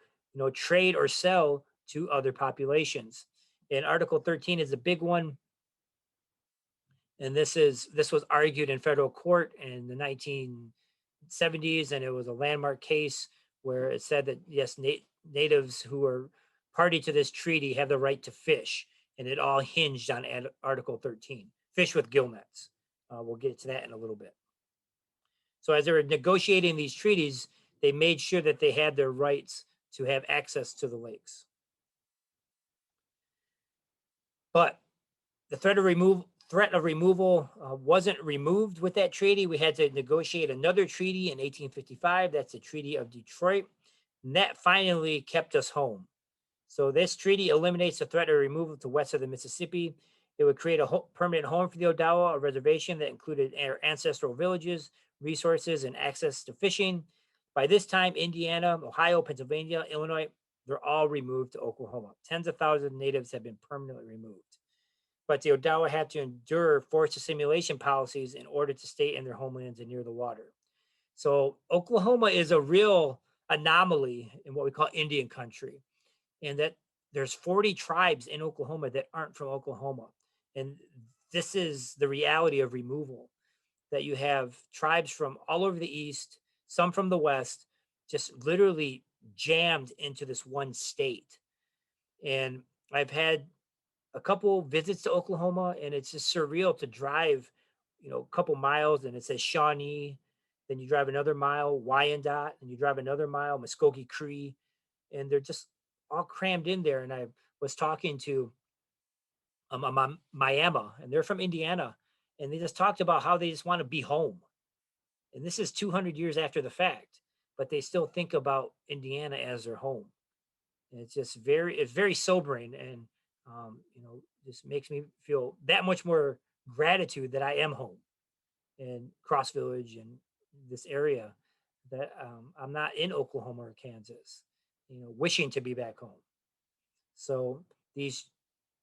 trade or sell to other populations. And Article 13 is a big one. And this was argued in federal court in the 1970s, and it was a landmark case where it said that yes, natives who are party to this treaty have the right to fish, and it all hinged on Article 13, fish with gill nets. We'll get to that in a little bit. So as they were negotiating these treaties, they made sure that they had their rights to have access to the lakes. But the threat of removal wasn't removed with that treaty. We had to negotiate another treaty in 1855. That's the Treaty of Detroit. And that finally kept us home. So this treaty eliminates the threat of removal to west of the Mississippi. It would create a permanent home for the Odawa, a reservation that included ancestral villages, resources, and access to fishing. By this time, Indiana, Ohio, Pennsylvania, Illinois, they're all removed to Oklahoma. Tens of thousands of natives have been permanently removed. But the Odawa had to endure forced assimilation policies in order to stay in their homelands and near the water. So Oklahoma is a real anomaly in what we call Indian country, and that there's 40 tribes in Oklahoma that aren't from Oklahoma. And this is the reality of removal, that you have tribes from all over the East, some from the West, just literally jammed into this one state. And I've had a couple visits to Oklahoma, and it's just surreal to drive, a couple miles, and it says Shawnee. Then you drive another mile, Wyandotte, and you drive another mile, Muskogee Cree, and they're just all crammed in there. And I was talking to Miami, and they're from Indiana, and they just talked about how they just want to be home. And this is 200 years after the fact, but they still think about Indiana as their home. And it's very sobering, and just makes me feel that much more gratitude that I am home in Cross Village and this area, that I'm not in Oklahoma or Kansas, wishing to be back home. So these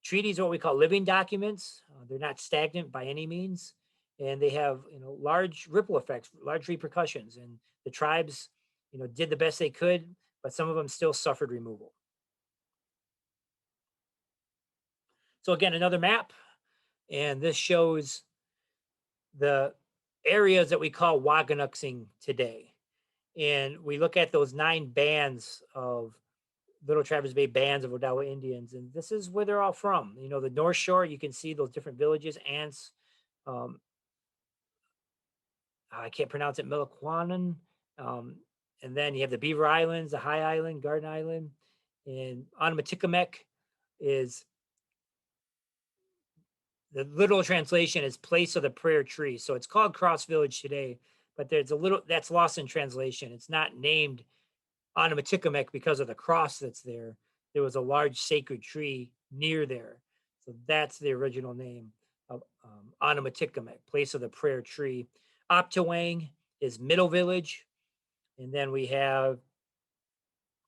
treaties are what we call living documents. They're not stagnant by any means, and they have large ripple effects, large repercussions. And the tribes, did the best they could, but some of them still suffered removal. So again, another map, and this shows the areas that we call Waganuxing today. And we look at those 9 bands of Little Traverse Bay bands of Odawa Indians, and this is where they're all from. The North Shore, you can see those different villages, ants. Um, I can't pronounce it, Miliquanan. Um, and then you have the Beaver Islands, the High Island, Garden Island, and Onomaticamek is the literal translation is place of the prayer tree. So it's called Cross Village today, but there's a little that's lost in translation. It's not named Onomaticamek because of the cross that's there. There was a large sacred tree near there. So that's the original name of Onomaticamek, place of the prayer tree. Optawang is Middle Village. And then we have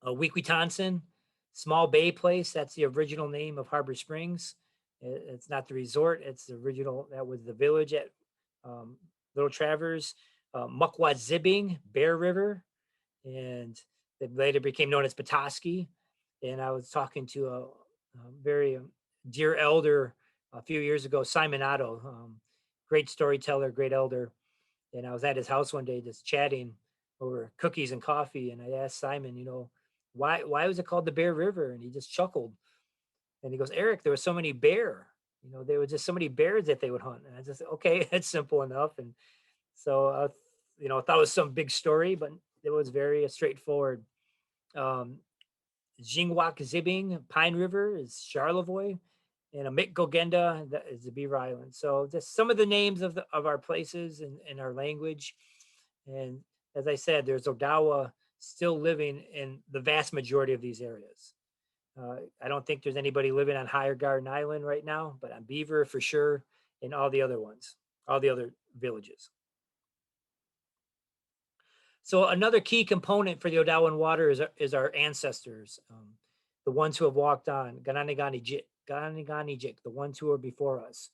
Weekwitonson, Small Bay Place. That's the original name of Harbor Springs. It's not the resort. It's the original. That was the village at um, Little Traverse. Mukwazibing, Bear River, and it later became known as Petoskey. And I was talking to a very dear elder a few years ago, Simon Otto, great storyteller, great elder. And I was at his house one day just chatting over cookies and coffee. And I asked Simon, why was it called the Bear River? And he just chuckled. And he goes, Eric, there were so many bear. There were just so many bears that they would hunt. And I just, okay, it's simple enough. And so, I thought it was some big story, but it was very straightforward. Um, Jingwak Zibing, Pine River is Charlevoix, and Amit that is the Beaver Island. So just some of the names of our places and our language. And as I said, there's Odawa still living in the vast majority of these areas. I don't think there's anybody living on Higher Garden Island right now, but on Beaver for sure, and all the other ones, all the other villages. So another key component for the Odawan water is our ancestors, the ones who have walked on, Gananiganijik, the ones who are before us.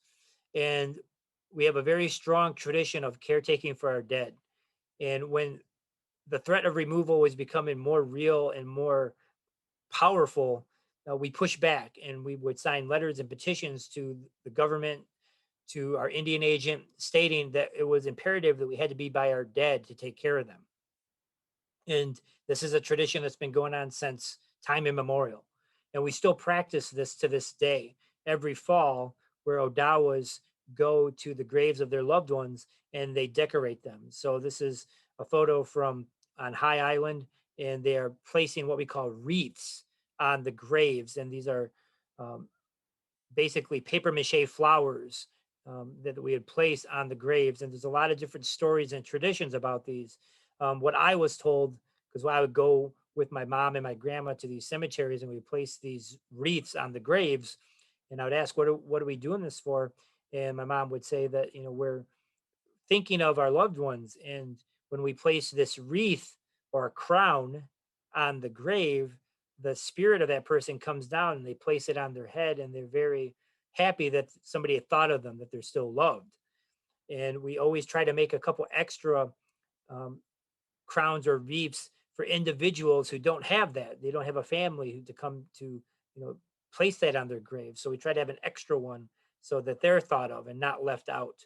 And we have a very strong tradition of caretaking for our dead. And when the threat of removal was becoming more real and more powerful, we pushed back, and we would sign letters and petitions to the government, to our Indian agent, stating that it was imperative that we had to be by our dead to take care of them. And this is a tradition that's been going on since time immemorial. And we still practice this to this day. Every fall, where Odawas go to the graves of their loved ones and they decorate them. So this is a photo from on High Island, and they are placing what we call wreaths on the graves. And these are basically paper mache flowers that we had placed on the graves. And there's a lot of different stories and traditions about these. What I was told, because I would go with my mom and my grandma to these cemeteries and we place these wreaths on the graves, and I would ask, what are we doing this for? And my mom would say that, we're thinking of our loved ones. And when we place this wreath or a crown on the grave, the spirit of that person comes down and they place it on their head, and they're very happy that somebody had thought of them, that they're still loved. And we always try to make a couple extra um, crowns or wreaths for individuals who don't have that. They don't have a family to come to, place that on their grave. So we try to have an extra one so that they're thought of and not left out.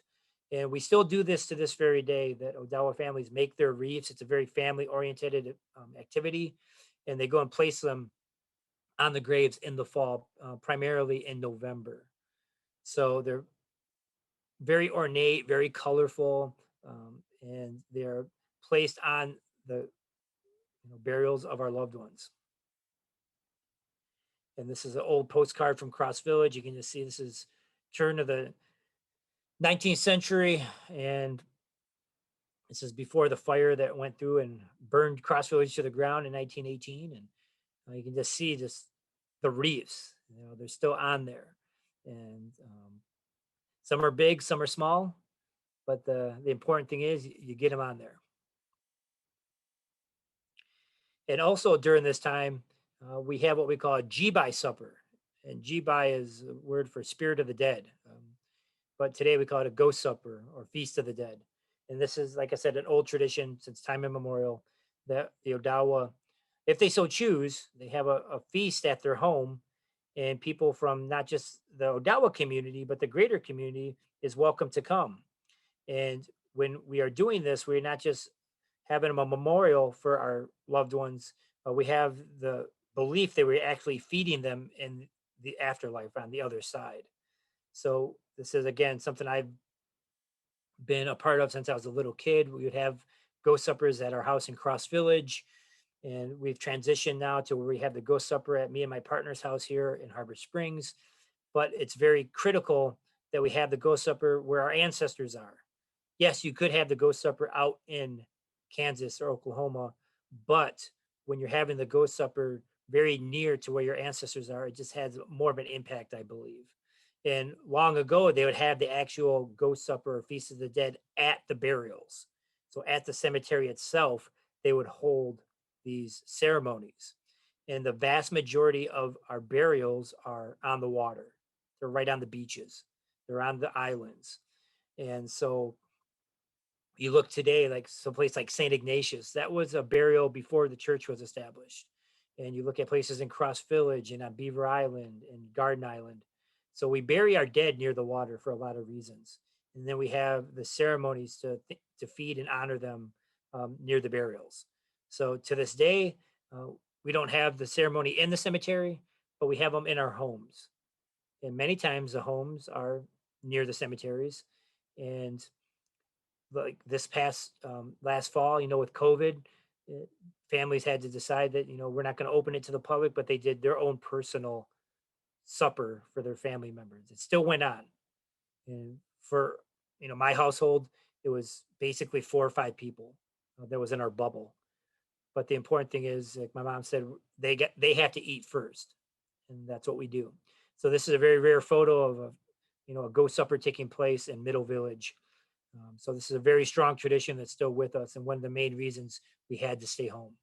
And we still do this to this very day, that Odawa families make their wreaths. It's a very family oriented activity. And they go and place them on the graves in the fall, primarily in November. So they're very ornate, very colorful, and they're placed on the burials of our loved ones. And this is an old postcard from Cross Village. You can just see this is turn of the 19th century, and this is before the fire that went through and burned Cross Village to the ground in 1918. And you can just see just the wreaths. They're still on there, and some are big, some are small, but the important thing is you get them on there. And also during this time, we have what we call a Jibai supper. And Jibai is a word for spirit of the dead. But today we call it a ghost supper or feast of the dead. And this is, like I said, an old tradition since time immemorial, that the Odawa, if they so choose, they have a feast at their home. And people from not just the Odawa community, but the greater community is welcome to come. And when we are doing this, we're not just having a memorial for our loved ones, we have the belief that we're actually feeding them in the afterlife on the other side. So this is again something I've been a part of since I was a little kid. We would have ghost suppers at our house in Cross Village, and we've transitioned now to where we have the ghost supper at me and my partner's house here in Harbor Springs. But it's very critical that we have the ghost supper where our ancestors are. Yes, you could have the ghost supper out in Kansas or Oklahoma, but when you're having the ghost supper very near to where your ancestors are, it just has more of an impact, I believe. And long ago, they would have the actual ghost supper or feast of the dead at the burials. So at the cemetery itself, they would hold these ceremonies. And the vast majority of our burials are on the water. They're right on the beaches. They're on the islands. And so you look today, like someplace like St. Ignatius, that was a burial before the church was established. And you look at places in Cross Village and on Beaver Island and Garden Island. So we bury our dead near the water for a lot of reasons. And then we have the ceremonies to feed and honor them near the burials. So to this day, we don't have the ceremony in the cemetery, but we have them in our homes. And many times the homes are near the cemeteries. And like this past last fall, with COVID, uh, families had to decide that we're not going to open it to the public, but they did their own personal supper for their family members. It still went on, and for my household, it was basically 4 or 5 people that was in our bubble. But the important thing is, like my mom said, they have to eat first, and that's what we do. So this is a very rare photo of a ghost supper taking place in Middle Village. So this is a very strong tradition that's still with us, and one of the main reasons we had to stay home.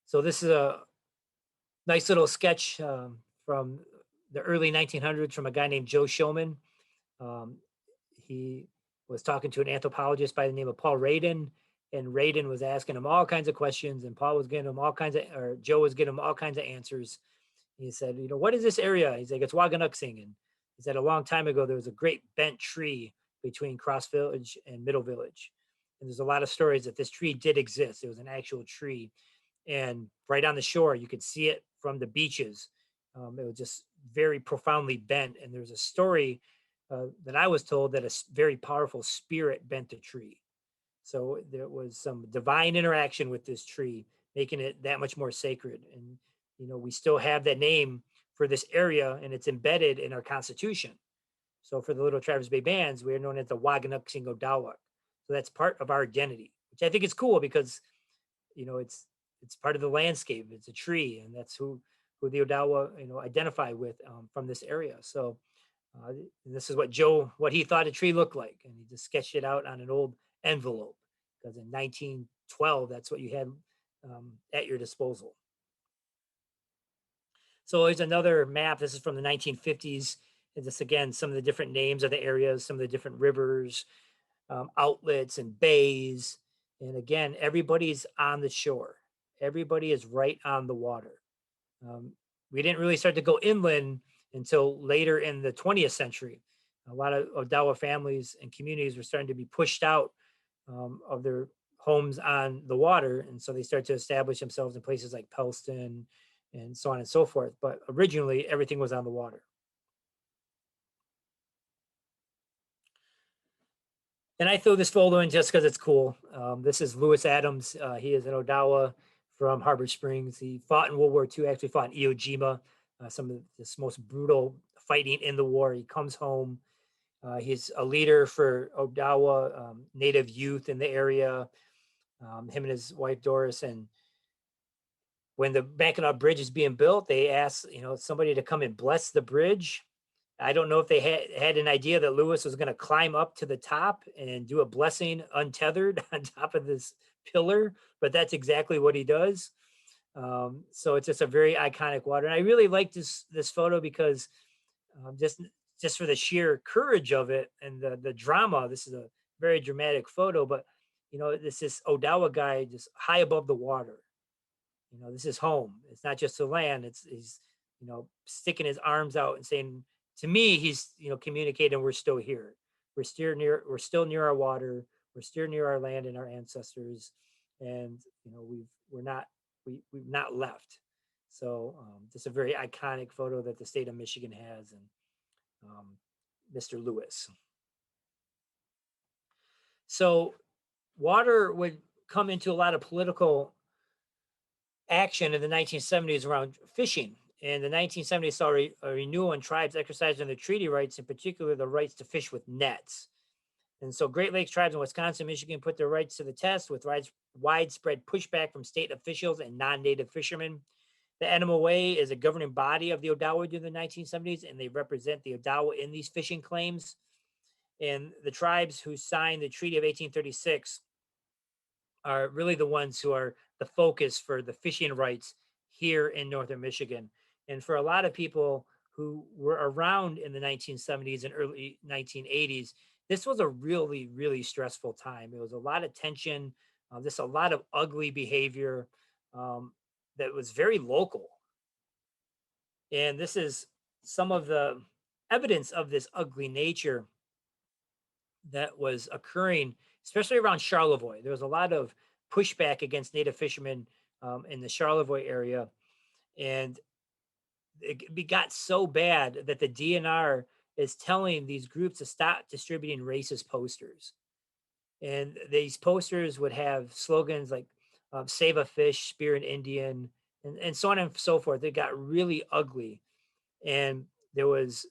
So this is a nice little sketch from the early 1900s from a guy named Joe Showman. Um, he was talking to an anthropologist by the name of Paul Radin, and Radin was asking him all kinds of questions, and Paul was getting him all kinds of, or Joe was getting him all kinds of answers. He said, what is this area? He's like, it's Waganuxing. And he said, a long time ago, there was a great bent tree between Cross Village and Middle Village. And there's a lot of stories that this tree did exist. It was an actual tree. And right on the shore, you could see it from the beaches. It was just very profoundly bent. And there's a story that I was told that very powerful spirit bent the tree. So there was some divine interaction with this tree, making it that much more sacred. And we still have that name for this area, and it's embedded in our Constitution. So for the Little Traverse Bay bands, we are known as the Waganuk Odawa. So that's part of our identity, which I think is cool because it's part of the landscape. It's a tree, and that's who the Odawa identify with from this area. So this is what he thought a tree looked like, and he just sketched it out on an old envelope because in 1912 that's what you had at your disposal. So here's another map. This is from the 1950s. And this again, some of the different names of the areas, some of the different rivers, outlets, and bays. And again, everybody's on the shore. Everybody is right on the water. Um, we didn't really start to go inland until later in the 20th century. A lot of Odawa families and communities were starting to be pushed out of their homes on the water. And so they started to establish themselves in places like Pelston and so on and so forth. But originally, everything was on the water. And I threw this photo in just because it's cool. This is Lewis Adams. He is an Odawa from Harbor Springs. He fought in World War II, actually fought in Iwo Jima, some of this most brutal fighting in the war. He comes home. He's a leader for Odawa Native youth in the area, him and his wife Doris. And when the Mackinac Bridge is being built, they asked somebody to come and bless the bridge. I don't know if they had an idea that Lewis was going to climb up to the top and do a blessing untethered on top of this pillar, but that's exactly what he does. So it's just a very iconic water, and I really like this photo because just for the sheer courage of it and the drama. This is a very dramatic photo, but this Odawa guy just high above the water. This is home. It's not just the land. He's sticking his arms out and saying, to me, he's communicating we're still here. We're still near our water. We're still near our land and our ancestors, and we've not left. So just a very iconic photo that the state of Michigan has, and Mr. Lewis. So water would come into a lot of political action in the 1970s around fishing. In the 1970s saw a renewal in tribes exercising their treaty rights, in particular the rights to fish with nets. And so Great Lakes tribes in Wisconsin, Michigan put their rights to the test with widespread pushback from state officials and non-native fishermen. The NMOA is a governing body of the Odawa during the 1970s, and they represent the Odawa in these fishing claims. And the tribes who signed the Treaty of 1836 are really the ones who are the focus for the fishing rights here in northern Michigan. And for a lot of people who were around in the 1970s and early 1980s, this was a really, really stressful time. It was a lot of tension, just a lot of ugly behavior that was very local. And this is some of the evidence of this ugly nature that was occurring, especially around Charlevoix. There was a lot of pushback against native fishermen in the Charlevoix area. And it got so bad that the DNR is telling these groups to stop distributing racist posters. And these posters would have slogans like save a fish, spear an Indian, and so on and so forth. It got really ugly. And there was,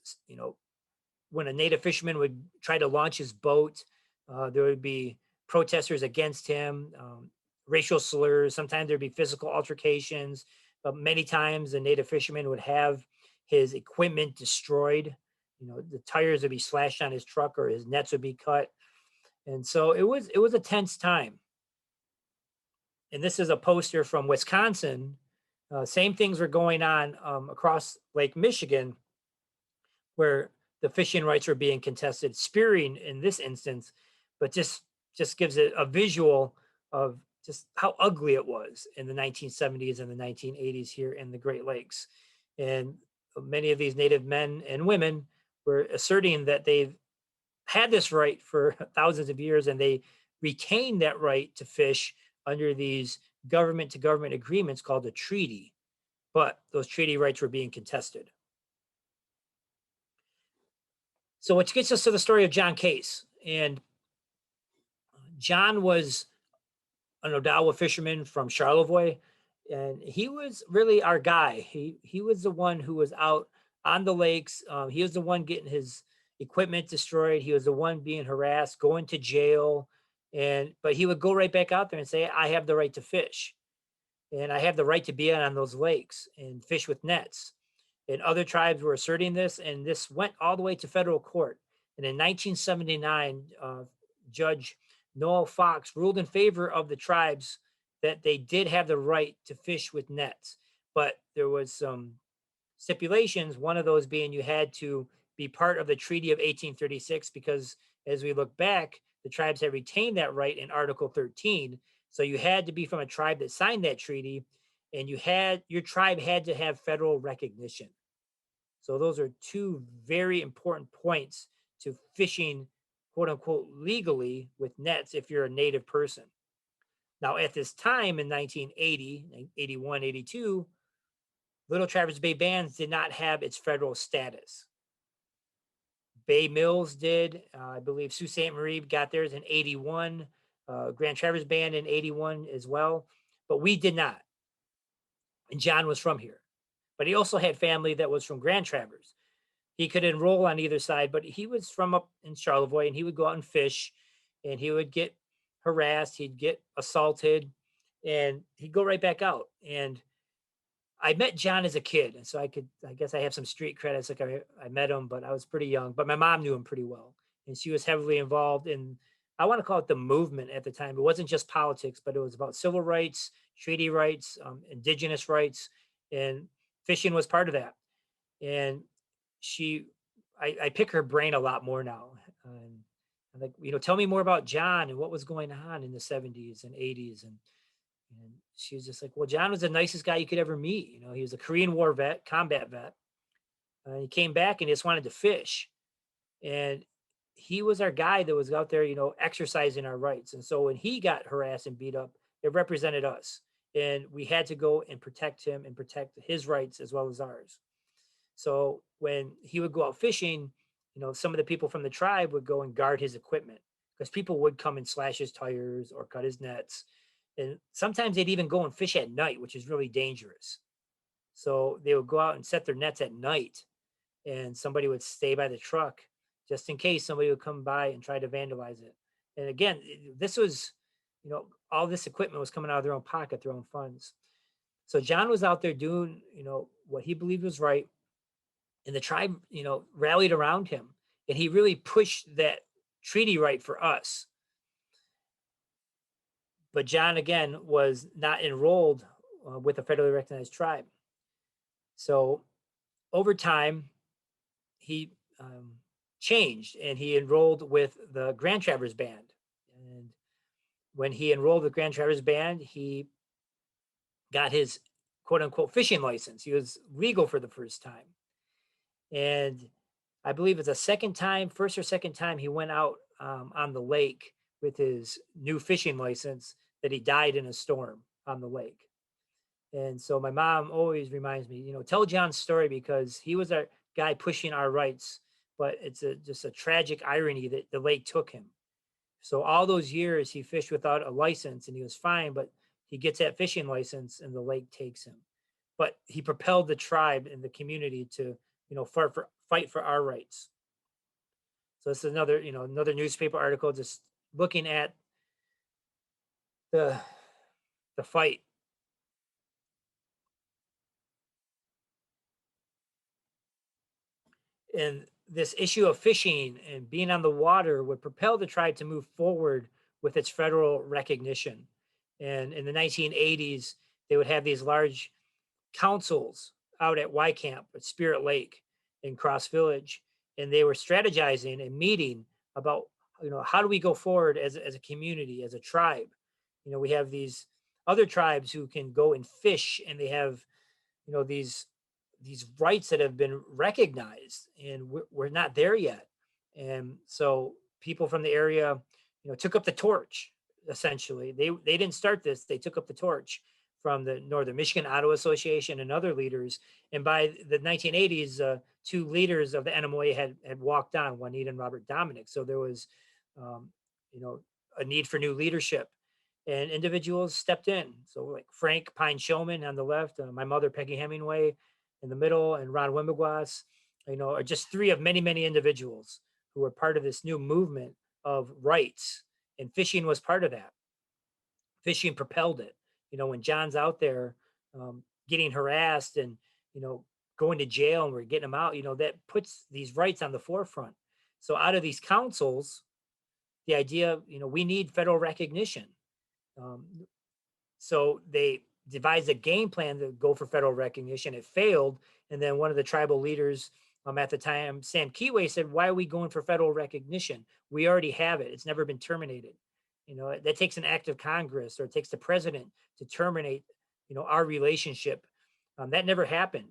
when a native fisherman would try to launch his boat, there would be protesters against him, racial slurs. Sometimes there'd be physical altercations, but many times the native fisherman would have his equipment destroyed. The tires would be slashed on his truck or his nets would be cut. And so it was a tense time. And this is a poster from Wisconsin. Same things were going on across Lake Michigan, where the fishing rights were being contested, spearing in this instance, but just gives it a visual of just how ugly it was in the 1970s and the 1980s here in the Great Lakes. And many of these Native men and women were asserting that they've had this right for thousands of years, and they retained that right to fish under these government to government agreements called a treaty. But those treaty rights were being contested. So which gets us to the story of John Case. And John was an Odawa fisherman from Charlevoix. and he was really our guy. He was the one who was out on the lakes. He was the one getting his equipment destroyed. He was the one being harassed, going to jail, and but he would go right back out there and say, "I have the right to fish, and I have the right to be on those lakes and fish with nets." And other tribes were asserting this, and this went all the way to federal court. And in 1979, Judge Noel Fox ruled in favor of the tribes that they did have the right to fish with nets, but there was some stipulations. One of those being you had to be part of the Treaty of 1836, because as we look back, the tribes had retained that right in Article 13. So you had to be from a tribe that signed that treaty, and your tribe had to have federal recognition. So those are two very important points to fishing, quote unquote, legally with nets if you're a native person. Now, at this time in 1980, 81, 82, Little Traverse Bay bands did not have its federal status. Bay Mills did. I believe Sault Ste. Marie got theirs in 81. Grand Traverse Band in 81 as well. But we did not. And John was from here. But he also had family that was from Grand Traverse. He could enroll on either side, but he was from up in Charlevoix, and he would go out and fish, and he would get harassed, he'd get assaulted, and he'd go right back out. And I met John as a kid, and so I guess I have some street credits. Like I met him, but I was pretty young. But my mom knew him pretty well, and she was heavily involved in, I want to call it the movement at the time. It wasn't just politics, but it was about civil rights, treaty rights, indigenous rights, and fishing was part of that. And she, I pick her brain a lot more now. And I'm like, tell me more about John and what was going on in the 70s and 80s. And she was just like, well, John was the nicest guy you could ever meet. He was a Korean War vet, combat vet. He came back and just wanted to fish. And he was our guy that was out there, exercising our rights. And so when he got harassed and beat up, it represented us. And we had to go and protect him and protect his rights as well as ours. So when he would go out fishing, some of the people from the tribe would go and guard his equipment, because people would come and slash his tires or cut his nets. And sometimes they'd even go and fish at night, which is really dangerous. So they would go out and set their nets at night, and somebody would stay by the truck just in case somebody would come by and try to vandalize it. And again, this was, all this equipment was coming out of their own pocket, their own funds. So John was out there doing, what he believed was right, and the tribe, rallied around him, and he really pushed that treaty right for us. But John again was not enrolled with a federally recognized tribe. So over time, he changed, and he enrolled with the Grand Traverse Band. And when he enrolled with Grand Traverse Band, he got his quote unquote fishing license. He was legal for the first time. And I believe it's a second time, first or second time he went out on the lake with his new fishing license, that he died in a storm on the lake. And so my mom always reminds me, tell John's story, because he was our guy pushing our rights, but it's just a tragic irony that the lake took him. So all those years he fished without a license, and he was fine, but he gets that fishing license and the lake takes him. But he propelled the tribe and the community to, fight for our rights. So this is another newspaper article just looking at the the fight. And this issue of fishing and being on the water would propel the tribe to move forward with its federal recognition. And in the 1980s, they would have these large councils out at Y Camp at Spirit Lake in Cross Village, and they were strategizing and meeting about, how do we go forward as a community, as a tribe. We have these other tribes who can go and fish, and they have, these rights that have been recognized, and we're not there yet. And so people from the area, took up the torch. Essentially, they didn't start this, they took up the torch from the Northern Michigan Ottawa Association and other leaders. And by the 1980s, two leaders of the NMOA had walked on, Juanita and Robert Dominic. So there was, um, a need for new leadership. and individuals stepped in. So like Frank Pine Showman on the left, my mother Peggy Hemingway in the middle, and Ron Wimogwas, are just three of many, many individuals who were part of this new movement of rights. And fishing was part of that. Fishing propelled it. When John's out there getting harassed and, you know, going to jail and we're getting him out, that puts these rights on the forefront. So out of these councils, the idea, we need federal recognition. Um, so they devised a game plan to go for federal recognition. It failed. And then one of the tribal leaders at the time, Sam Kiwe, said, "Why are we going for federal recognition? We already have it. It's never been terminated." That takes an act of Congress, or it takes the president to terminate, our relationship. That never happened.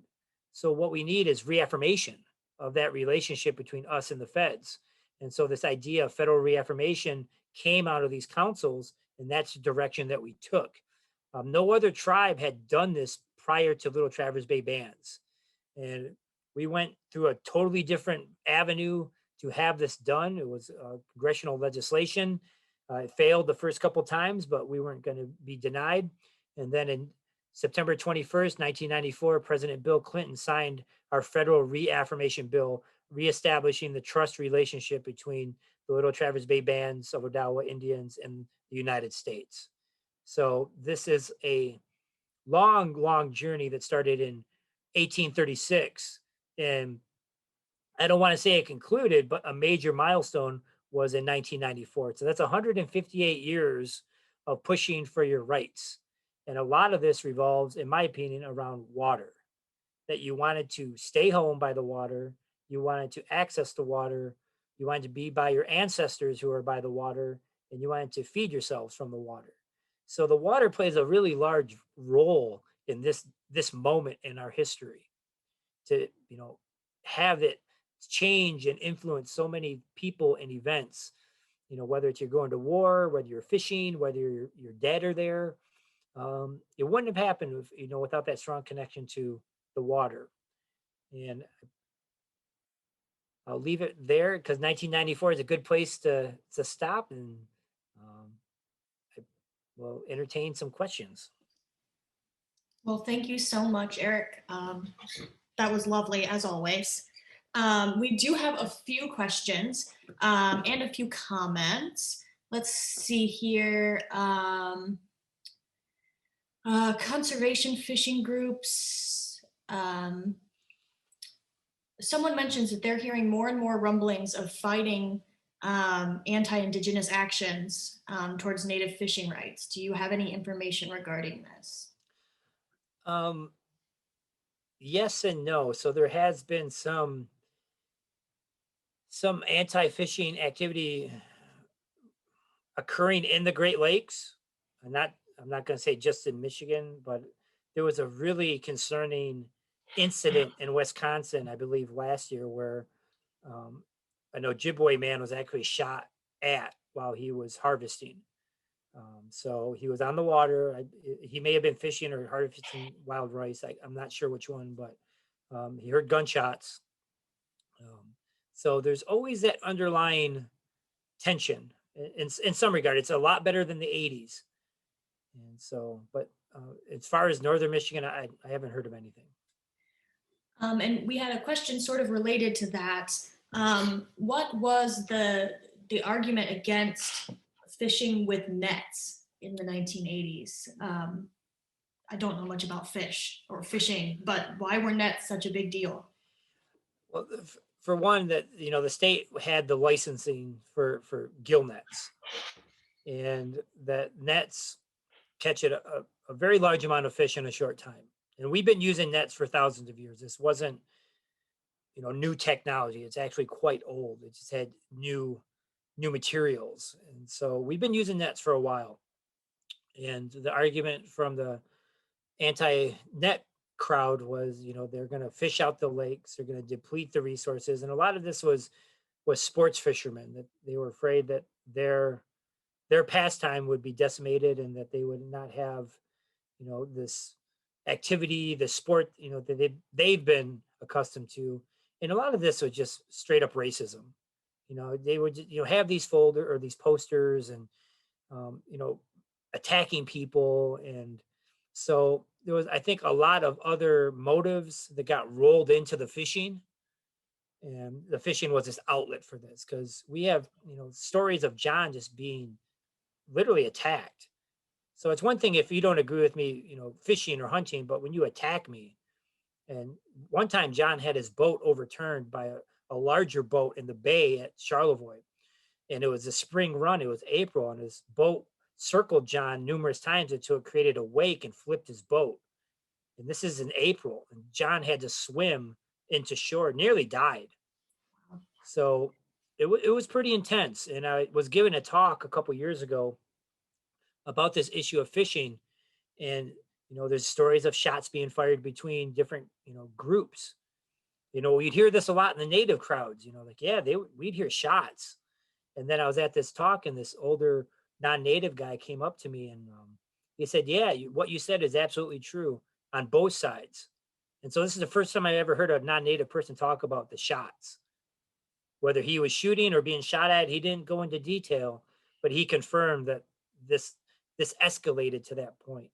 So what we need is reaffirmation of that relationship between us and the feds. And so this idea of federal reaffirmation came out of these councils, and that's the direction that we took. No other tribe had done this prior to Little Traverse Bay bands. And we went through a totally different avenue to have this done. It was congressional legislation. It failed the first couple times, but we weren't going to be denied. And then in September 21st, 1994, President Bill Clinton signed our federal reaffirmation bill, reestablishing the trust relationship between the Little Traverse Bay bands of Odawa Indians and the United States. So this is a long, long journey that started in 1836. And I don't want to say it concluded, but a major milestone was in 1994. So that's 158 years of pushing for your rights. And a lot of this revolves, in my opinion, around water. That you wanted to stay home by the water, you wanted to access the water, you wanted to be by your ancestors who are by the water, and you wanted to feed yourselves from the water. So the water plays a really large role in this moment in our history, to have it change and influence so many people and events. Whether it's you're going to war, whether you're fishing, whether your dad are there, it wouldn't have happened if, without that strong connection to the water. And I'll leave it there because 1994 is a good place to stop, and um, I will entertain some questions. Well, thank you so much, Eric. That was lovely, as always. We do have a few questions and a few comments. Let's see here. Conservation fishing groups. Someone mentions that they're hearing more and more rumblings of fighting anti-Indigenous actions towards Native fishing rights. Do you have any information regarding this? Um, yes and no. So there has been some anti-fishing activity occurring in the Great Lakes. I'm not going to say just in Michigan, but there was a really concerning incident in Wisconsin, I believe, last year, where um, an Ojibwe man was actually shot at while he was harvesting. So he was on the water. He may have been fishing or harvesting wild rice. I'm not sure which one, but he heard gunshots. Um, so there's always that underlying tension. In some regard, it's a lot better than the 80s. And so, but as far as northern Michigan, I haven't heard of anything. And we had a question sort of related to that. What was the argument against fishing with nets in the 1980s? I don't know much about fish or fishing, but why were nets such a big deal? Well, for one, that the state had the licensing for gill nets, and that nets catch a very large amount of fish in a short time. And we've been using nets for thousands of years. This wasn't new technology. It's actually quite old. It just had new materials, and so we've been using nets for a while. And the argument from the anti-net crowd was, they're going to fish out the lakes, they're going to deplete the resources, and a lot of this was sports fishermen, that they were afraid that their pastime would be decimated, and that they would not have this activity, the sport that they've been accustomed to. And a lot of this was just straight up racism. They would have these folder or these posters, and um, you know attacking people. And so there was, I think, a lot of other motives that got rolled into the fishing. And the fishing was this outlet for this, because we have, stories of John just being literally attacked. So it's one thing if you don't agree with me, fishing or hunting, but when you attack me. And one time John had his boat overturned by a larger boat in the bay at Charlevoix. And it was a spring run. It was April, and his boat circled John numerous times until it created a wake and flipped his boat. And this is in April, and John had to swim into shore, nearly died. So it was pretty intense. And I was given a talk a couple years ago about this issue of fishing. And there's stories of shots being fired between different groups. We'd hear this a lot in the native crowds. Like, yeah, we'd hear shots. And then I was at this talk, and this older non-native guy came up to me, and he said, yeah, what you said is absolutely true on both sides. And so this is the first time I ever heard a non-native person talk about the shots, whether he was shooting or being shot at. He didn't go into detail, but he confirmed that this this escalated to that point,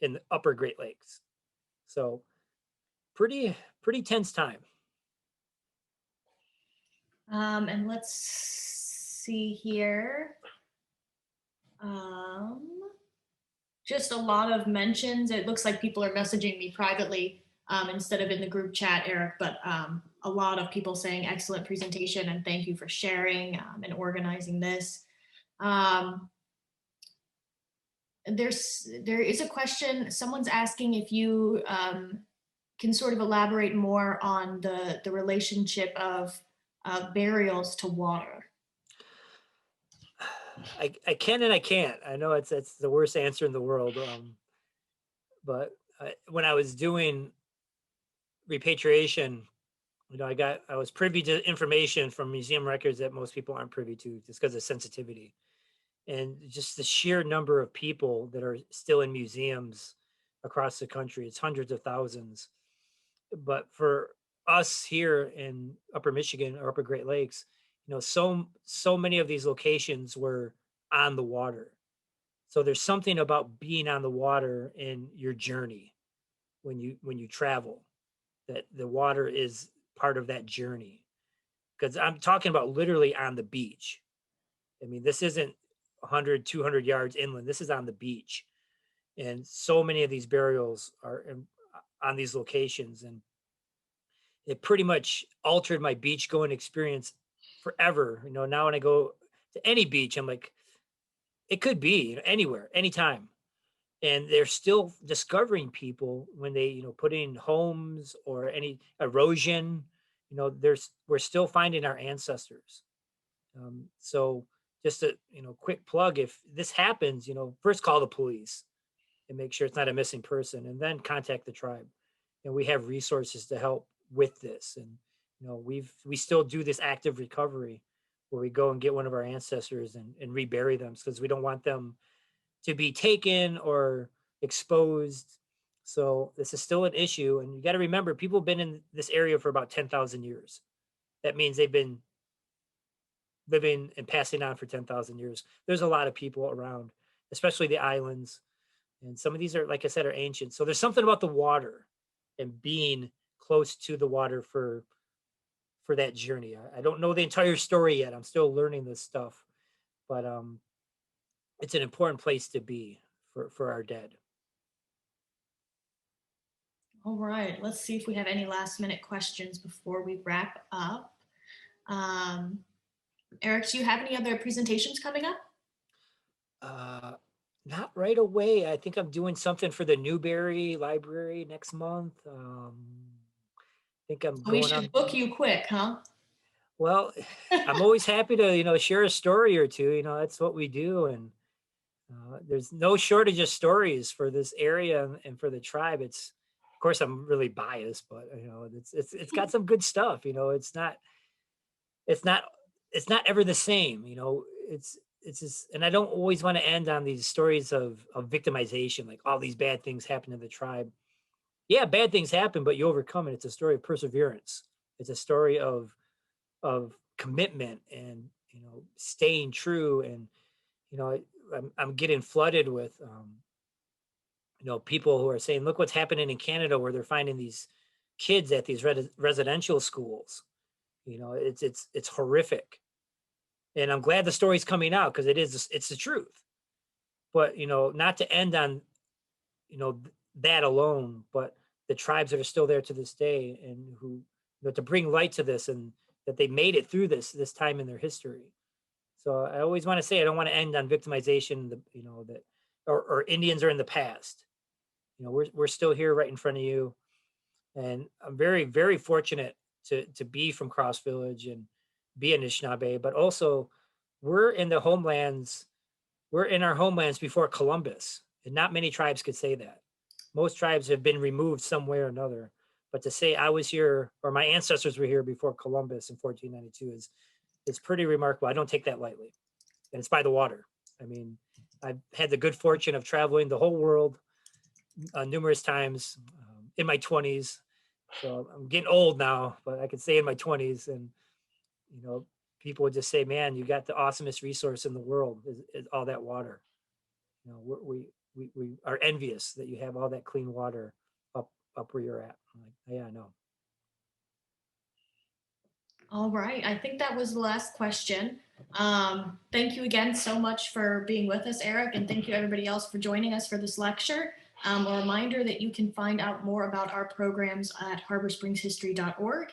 in the upper Great Lakes. So pretty tense time. And let's see here. Um, just a lot of mentions. It looks like people are messaging me privately instead of in the group chat, Eric, but a lot of people saying excellent presentation and thank you for sharing and organizing this. There is a question. Someone's asking if you can sort of elaborate more on the relationship of burials to water. I can and I can't. I know it's the worst answer in the world. But when I was doing repatriation, I was privy to information from museum records that most people aren't privy to, just because of sensitivity, and just the sheer number of people that are still in museums across the country. It's hundreds of thousands. But for us here in Upper Michigan or Upper Great Lakes, so many of these locations were on the water. So there's something about being on the water in your journey when you travel, that the water is part of that journey. Because I'm talking about literally on the beach. I mean, this isn't 100, 200 yards inland. This is on the beach. And so many of these burials are on these locations. And it pretty much altered my beach going experience forever. Now when I go to any beach, I'm like, it could be anywhere, anytime. And they're still discovering people when they, put in homes or any erosion. We're still finding our ancestors. So just a quick plug: if this happens, first call the police and make sure it's not a missing person, and then contact the tribe. And we have resources to help with this. And we still do this active recovery, where we go and get one of our ancestors and rebury them, because we don't want them to be taken or exposed. So this is still an issue. And you got to remember, people have been in this area for about 10,000 years. That means they've been living and passing on for 10,000 years. There's a lot of people around, especially the islands. And some of these are, like I said, are ancient. So there's something about the water and being close to the water for that journey. I don't know the entire story yet. I'm still learning this stuff, but it's an important place to be for our dead. All right, let's see if we have any last minute questions before we wrap up. Eric, do you have any other presentations coming up? Not right away. I think I'm doing something for the Newberry Library next month. I think I'm We going on. should book you quick, huh? Well, I'm always happy to, share a story or two. That's what we do. And there's no shortage of stories for this area and for the tribe. Of course, I'm really biased, but it's got some good stuff. It's not, it's not ever the same. It's just, and I don't always want to end on these stories of victimization, like all these bad things happen to the tribe. Yeah, bad things happen, but you overcome it. It's a story of perseverance. It's a story of commitment and staying true. And I'm getting flooded with, people who are saying, look what's happening in Canada where they're finding these kids at these residential schools. It's horrific. And I'm glad the story's coming out because it's the truth. But, not to end on, that alone, but the tribes that are still there to this day and who, to bring light to this and that they made it through this time in their history. So I always want to say I don't want to end on victimization, that or Indians are in the past. We're still here right in front of you. And I'm very, very fortunate to be from Cross Village and be Anishinaabe, but also we're in the homelands, we're in our homelands before Columbus. And not many tribes could say that. Most tribes have been removed some way or another. But to say I was here or my ancestors were here before Columbus in 1492 is pretty remarkable. I don't take that lightly. And it's by the water. I mean, I've had the good fortune of traveling the whole world numerous times in my 20s. So I'm getting old now, but I could say in my 20s, and you know, people would just say, "Man, you got the awesomest resource in the world is all that water." We are envious that you have all that clean water up where you're at. I'm like, yeah, I know. All right. I think that was the last question. Thank you again so much for being with us, Eric, and thank you everybody else for joining us for this lecture. A reminder that you can find out more about our programs at harborspringshistory.org.